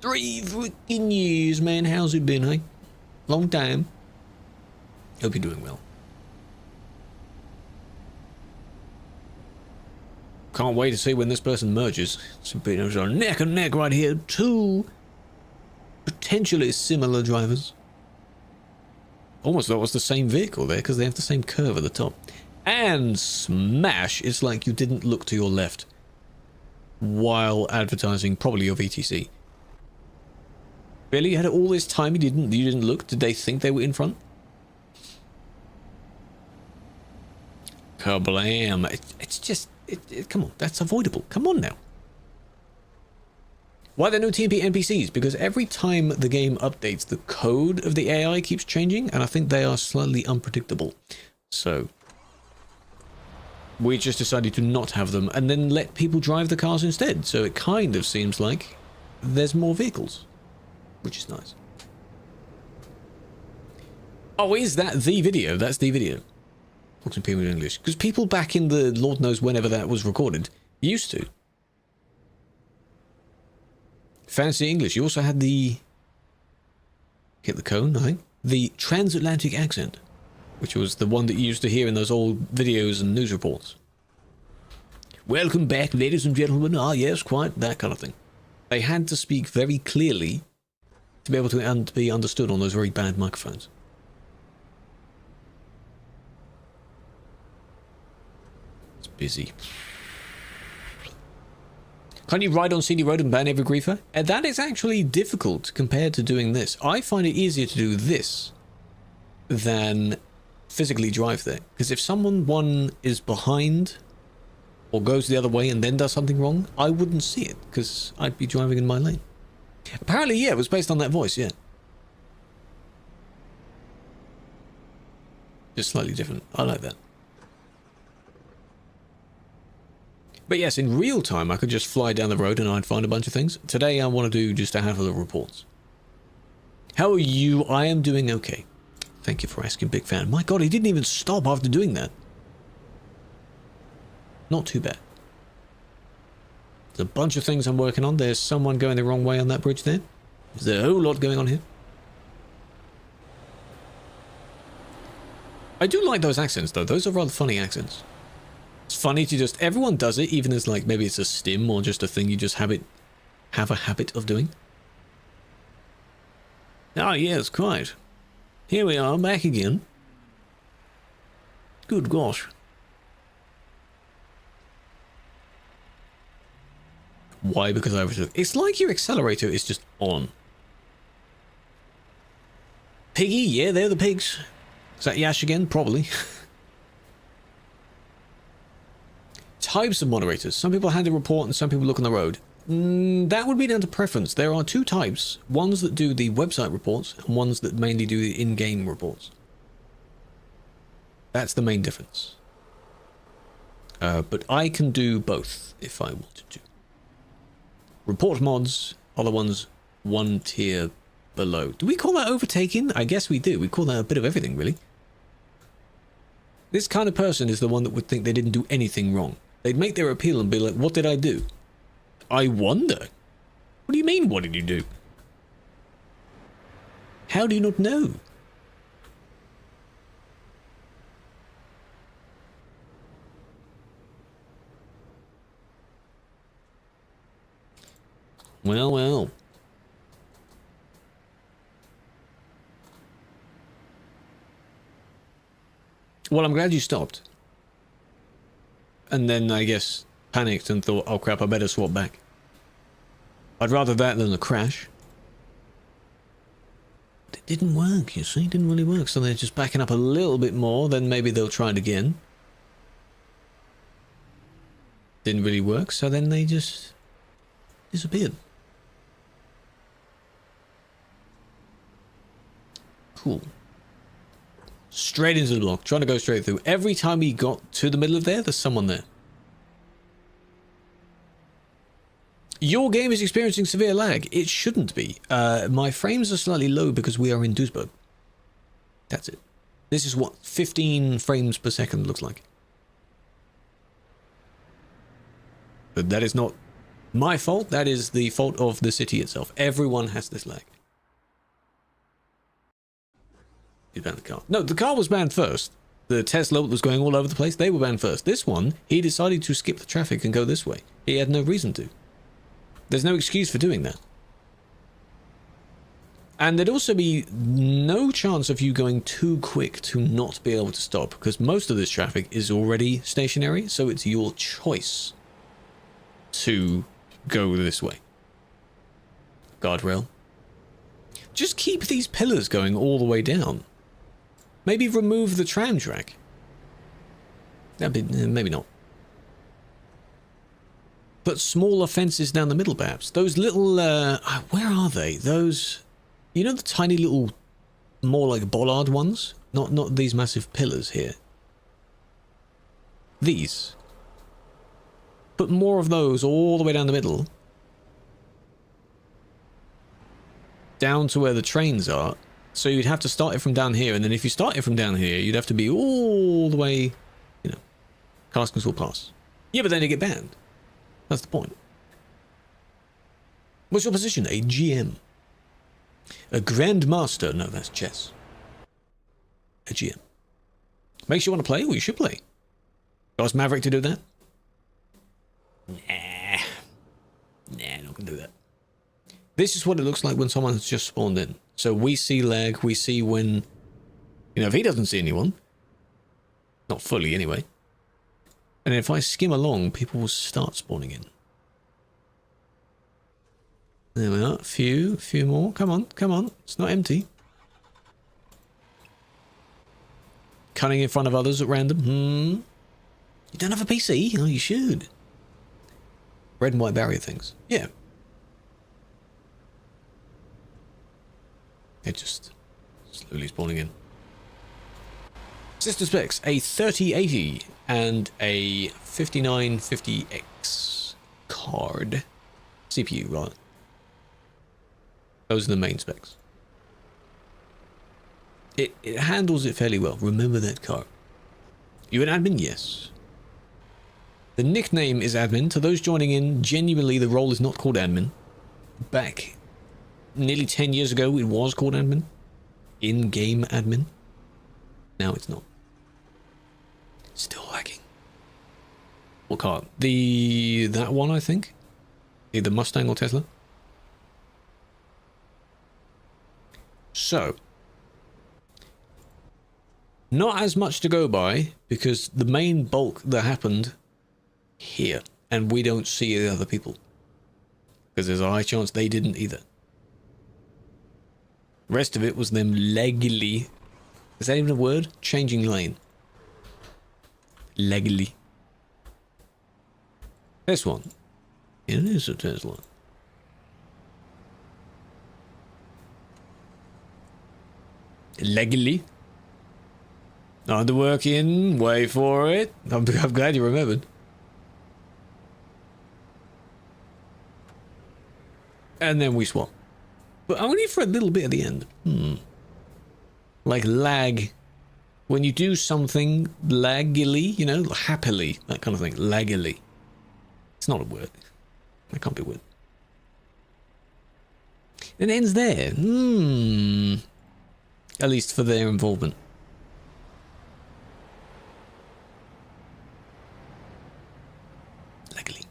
3 freaking years, man. How's it been, hey? Long time. Hope you're doing well. Can't wait to see when this person merges. Some people are neck and neck right here. 2 potentially similar drivers. Almost thought it was the same vehicle there because they have the same curve at the top. And smash, it's like you didn't look to your left while advertising probably your VTC. Really? You had all this time you didn't look? Did they think they were in front? Kablam. It's just, come on, that's avoidable. Come on now. Why are there no TMP NPCs? Because every time the game updates, the code of the AI keeps changing, and I think they are slightly unpredictable. So we just decided to not have them, and then let people drive the cars instead. So it kind of seems like there's more vehicles, which is nice. Oh, is that the video? That's the video. Talk to people in English. Because people back in the Lord knows whenever that was recorded used to. Fancy English. You also had the... Hit the cone, I think. The transatlantic accent, which was the one that you used to hear in those old videos and news reports. Welcome back, ladies and gentlemen. Ah, yes, quite. That kind of thing. They had to speak very clearly to be able to be understood on those very bad microphones. It's busy. Can you ride on CD Road and ban every griefer? That is actually difficult compared to doing this. I find it easier to do this than physically drive there. Because if someone is behind or goes the other way and then does something wrong, I wouldn't see it because I'd be driving in my lane. Apparently, yeah, it was based on that voice, yeah. Just slightly different. I like that. But yes, in real time, I could just fly down the road and I'd find a bunch of things. Today, I want to do just a handful of reports. How are you? I am doing okay. Thank you for asking, big fan. My God, he didn't even stop after doing that. Not too bad. There's a bunch of things I'm working on. There's someone going the wrong way on that bridge there. There's a whole lot going on here. I do like those accents, though. Those are rather funny accents. It's funny to just... Everyone does it, even as, like, maybe it's a stim or just a thing you just have a habit of doing. Oh, yes, quite. Here we are, back again. Good gosh. Why? Because I was... It's like your accelerator is just on. Piggy? Yeah, they're the pigs. Is that Yash again? Probably. Types of moderators. Some people hand a report and some people look on the road. That would be down to preference. There are 2 types. Ones that do the website reports and ones that mainly do the in-game reports. That's the main difference. But I can do both if I wanted to. Report mods are the ones 1 tier below. Do we call that overtaking? I guess we do. We call that a bit of everything, really. This kind of person is the one that would think they didn't do anything wrong. They'd make their appeal and be like, what did I do? I wonder. What do you mean, what did you do? How do you not know? Well, well. Well, I'm glad you stopped. And then, I guess, panicked and thought, oh crap, I better swap back. I'd rather that than a crash. But it didn't work, you see, it didn't really work. So they're just backing up a little bit more, then maybe they'll try it again. Didn't really work, so then they just disappeared. Cool. Straight into the block, trying to go straight through. Every time he got to the middle of there's someone there. Your game is experiencing severe lag. It shouldn't be. My frames are slightly low because we are in Duisburg. That's it. This is what 15 frames per second looks like. But that is not my fault. That is the fault of the city itself. Everyone has this lag. You banned the car. No, the car was banned first. The Tesla was going all over the place. They were banned first. This one, he decided to skip the traffic and go this way. He had no reason to. There's no excuse for doing that. And there'd also be no chance of you going too quick to not be able to stop, because most of this traffic is already stationary, so it's your choice to go this way. Guardrail. Just keep these pillars going all the way down. Maybe remove the tram track. That'd be, maybe not. Put smaller fences down the middle, perhaps. Those little, where are they? Those, you know, the tiny little, more like bollard ones? Not these massive pillars here. These. Put more of those all the way down the middle. Down to where the trains are. So you'd have to start it from down here, and then if you start it from down here, you'd have to be all the way, you know, cars will pass. Yeah, but then they get banned. That's the point. What's your position? A GM. A Grandmaster. No, that's chess. A GM. Makes you want to play? Well, you should play. Ask Maverick to do that? Nah, not gonna do that. This is what it looks like when someone has just spawned in. So we see lag, we see when, you know, if he doesn't see anyone, not fully anyway, and if I skim along, people will start spawning in. There we are, few more, come on, it's not empty. Cutting in front of others at random, You don't have a PC? Oh, you should. Red and white barrier things, yeah. They're just slowly spawning in. Sister specs, a 3080 and a 5950X card. CPU, right. Those are the main specs. It handles it fairly well. Remember that card. You an admin? Yes. The nickname is admin. To those joining in, genuinely the role is not called admin. Back nearly 10 years ago, it was called admin. In-game admin. Now it's not. Still lagging. What car? That one, I think. Either Mustang or Tesla. So. Not as much to go by, because the main bulk that happened here. And we don't see the other people. Because there's a high chance they didn't either. Rest of it was them legally, is that even a word? Changing lane. Legally. This one. It is a Tesla. Legally. Underworking, wait for it. I'm glad you remembered. And then we swap. But only for a little bit at the end. Like lag. When you do something laggily, you know, happily, that kind of thing. Laggily. It's not a word. That can't be a word. It ends there. At least for their involvement. Laggily.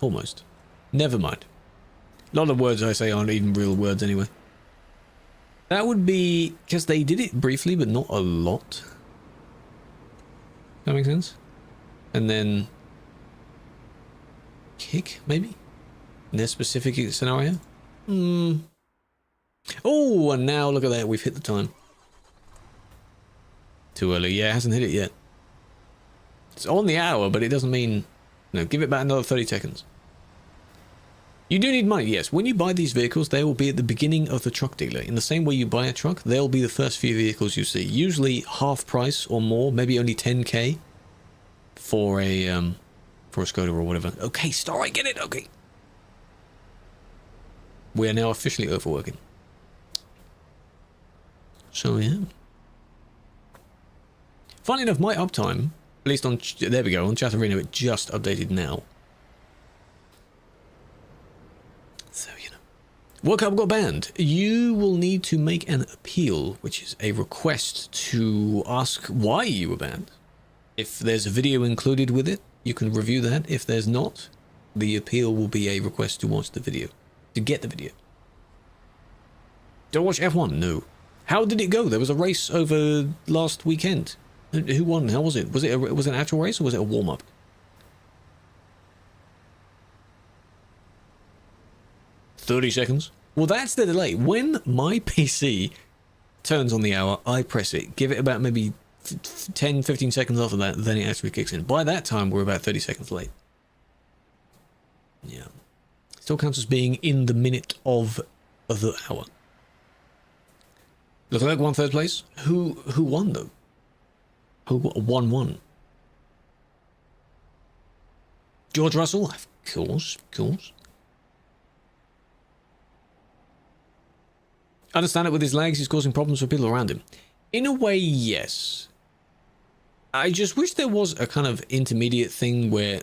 Almost. Never mind. A lot of words I say aren't even real words anyway. That would be... because they did it briefly, but not a lot. That makes sense? And then... kick, maybe? In their specific scenario? Oh, and now look at that. We've hit the time. Too early. Yeah, it hasn't hit it yet. It's on the hour, but it doesn't mean... no, give it back another 30 seconds. You do need money, yes. When you buy these vehicles, they will be at the beginning of the truck dealer. In the same way you buy a truck, they'll be the first few vehicles you see. Usually half price or more, maybe only 10k for a Skoda or whatever. Okay, Star, I get it. Okay. We are now officially overworking. So yeah. Funny enough, my uptime, at least on, there we go, on Chat Arena, it just updated now. So, you know. World Cup got banned. You will need to make an appeal, which is a request to ask why you were banned. If there's a video included with it, you can review that. If there's not, the appeal will be a request to watch the video. To get the video. Don't watch F1? No. How did it go? There was a race over last weekend. Who won? How was it? Was it an actual race or was it a warm-up? $30 seconds. Well, that's the delay. When my PC turns on the hour, I press it. Give it about maybe 10, 15 seconds after that, then it actually kicks in. By that time, we're about 30 seconds late. Yeah. Still counts as being in the minute of the hour. Leclerc won third place. Who won, though? Who won? George Russell? Of course. Understand it, with his legs, he's causing problems for people around him. In a way, yes. I just wish there was a kind of intermediate thing where...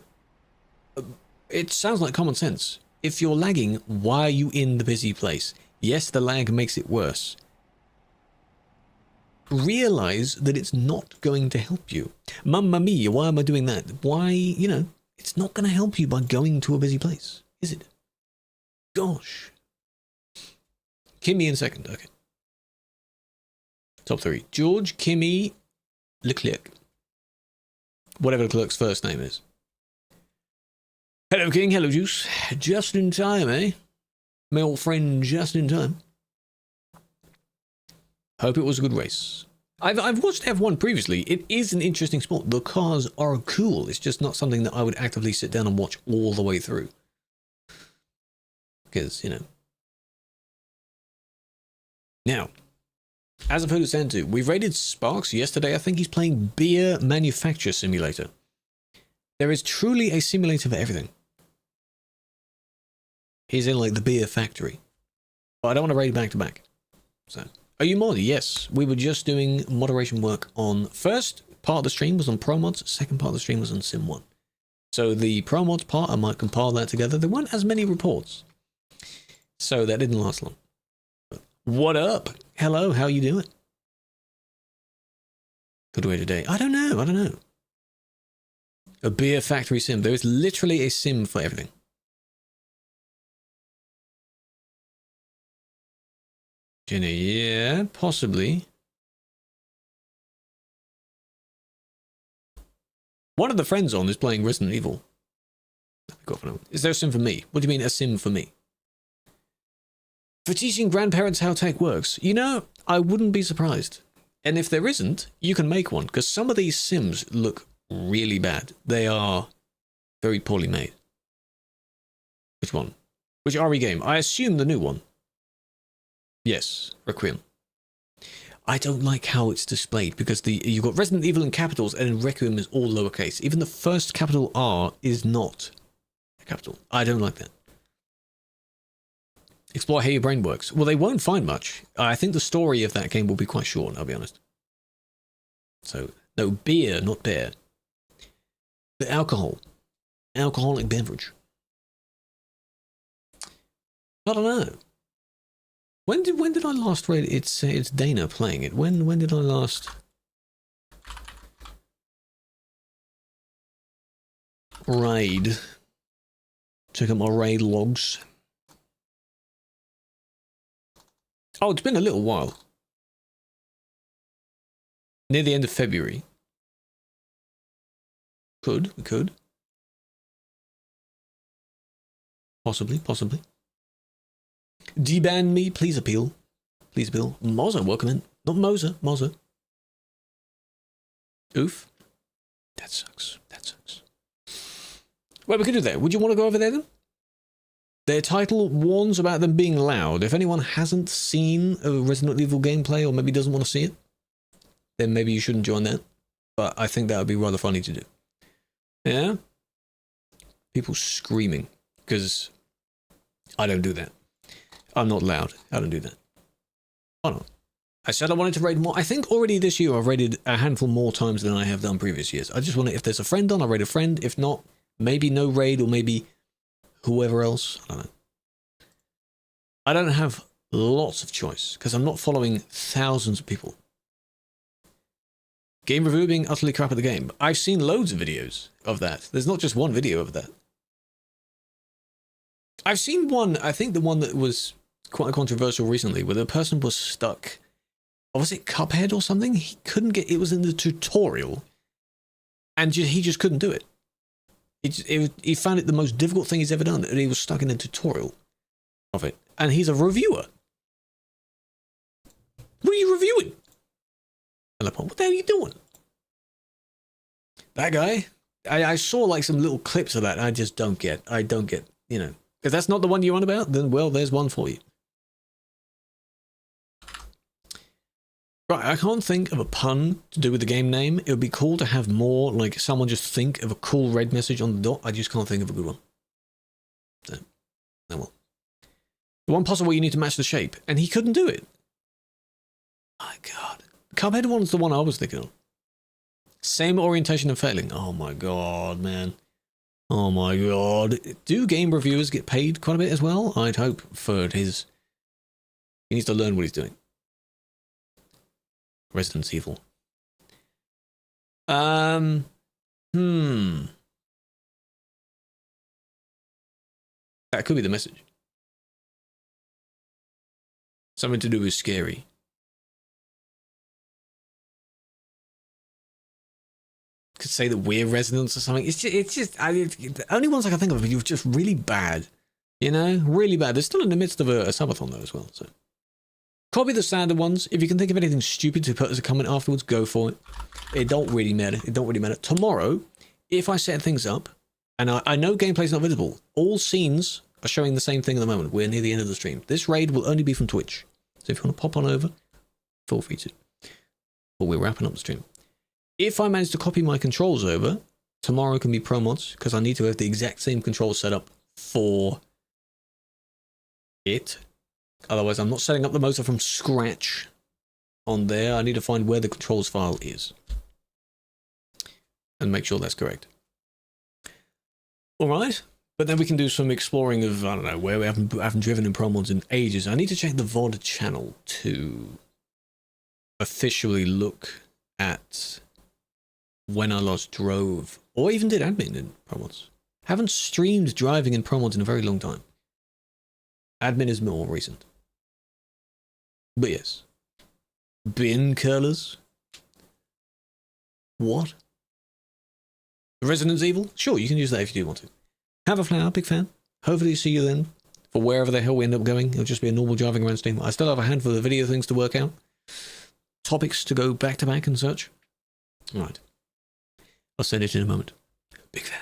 it sounds like common sense. If you're lagging, why are you in the busy place? Yes, the lag makes it worse. Realize that it's not going to help you. Mamma mia, why am I doing that? Why, you know, it's not going to help you by going to a busy place, is it? Gosh. Kimi in second, okay. Top three. George, Kimi, Leclerc. Whatever Leclerc's first name is. Hello, King. Hello, Juice. Just in time, eh? My old friend, just in time. Hope it was a good race. I've watched F1 previously. It is an interesting sport. The cars are cool. It's just not something that I would actively sit down and watch all the way through. Because, you know. Now, as opposed to Santu, we rated Sparks yesterday. I think he's playing Beer Manufacture Simulator. There is truly a simulator for everything. He's in like the beer factory. But I don't want to raid back to back. So, are you mod? Yes. We were just doing moderation work on... first part of the stream was on Pro Mods. Second part of the stream was on Sim 1. So the Pro Mods part, I might compile that together. There weren't as many reports. So that didn't last long. What up? Hello, how you doing? Good way today. I don't know. A beer factory sim. There is literally a sim for everything. Jenny, yeah, possibly. One of the friends on is playing Resident Evil. Is there a sim for me? What do you mean a sim for me? For teaching grandparents how tech works, you know, I wouldn't be surprised. And if there isn't, you can make one, because some of these sims look really bad. They are very poorly made. Which one? Which RE game? I assume the new one. Yes, Requiem. I don't like how it's displayed, because you've got Resident Evil in capitals, and Requiem is all lowercase. Even the first capital R is not a capital. I don't like that. Explore how your brain works. Well, they won't find much. I think the story of that game will be quite short, I'll be honest. So, no, beer, not beer. The alcohol. Alcoholic beverage. I don't know. When did I last raid? It's Dana playing it. When did I last raid Check out my raid logs. Oh, it's been a little while. Near the end of February. We could. Possibly. Deban me, please appeal. Moza, welcome in. Not Moza. Oof. That sucks. Well, we could do that. Would you want to go over there then? Their title warns about them being loud. If anyone hasn't seen a Resident Evil gameplay or maybe doesn't want to see it, then maybe you shouldn't join that. But I think that would be rather funny to do. Yeah? People screaming. Because I don't do that. I'm not loud. I don't do that. Why not? I said I wanted to raid more. I think already this year I've raided a handful more times than I have done previous years. I just want to, if there's a friend on, I'll raid a friend. If not, maybe no raid or maybe whoever else. I don't know. I don't have lots of choice because I'm not following thousands of people. Game review being utterly crap at the game. I've seen loads of videos of that. There's not just one video of that. I've seen one, I think the one that was quite controversial recently, where the person was stuck. Or was it Cuphead or something? He couldn't get, it was in the tutorial. And he just couldn't do it. He found it the most difficult thing he's ever done, and he was stuck in a tutorial of it. And he's a reviewer. What are you reviewing? What the hell are you doing? That guy, I saw like some little clips of that, and I just don't get, you know. If that's not the one you're on about, then well, there's one for you. Right, I can't think of a pun to do with the game name. It would be cool to have more, like someone just think of a cool red message on the dot. I just can't think of a good one. So, oh well. The one possible you need to match the shape, and he couldn't do it. My God. Cuphead one's the one I was thinking of. Same orientation and failing. Oh my God, man. Oh my God. Do game reviewers get paid quite a bit as well? I'd hope for his... He needs to learn what he's doing. Resident Evil. That could be the message. Something to do with scary. Could say that we're residents or something. It's just the only ones I can think of are just really bad. You know, really bad. They're still in the midst of a subathon though as well. So copy the standard ones. If you can think of anything stupid to put as a comment afterwards, go for it. It don't really matter. It don't really matter. Tomorrow, if I set things up, and I know gameplay's not visible, all scenes are showing the same thing at the moment. We're near the end of the stream. This raid will only be from Twitch. So if you want to pop on over, feel free to. But we're wrapping up the stream. If I manage to copy my controls over, tomorrow can be pro mods, because I need to have the exact same controls set up for it. Otherwise, I'm not setting up the motor from scratch on there. I need to find where the controls file is. And make sure that's correct. Alright. But then we can do some exploring of, I don't know, where we haven't driven in pro mods in ages. I need to check the VOD channel to officially look at when I last drove, or even did admin in pro mods. Haven't streamed driving in pro mods in a very long time. Admin is more recent. But yes. Bin curlers? What? Resident Evil? Sure, you can use that if you do want to. Have a flower, big fan. Hopefully see you then. For wherever the hell we end up going. It'll just be a normal driving around stream. I still have a handful of video things to work out. Topics to go back to back and such. Alright. I'll send it in a moment. Big fan.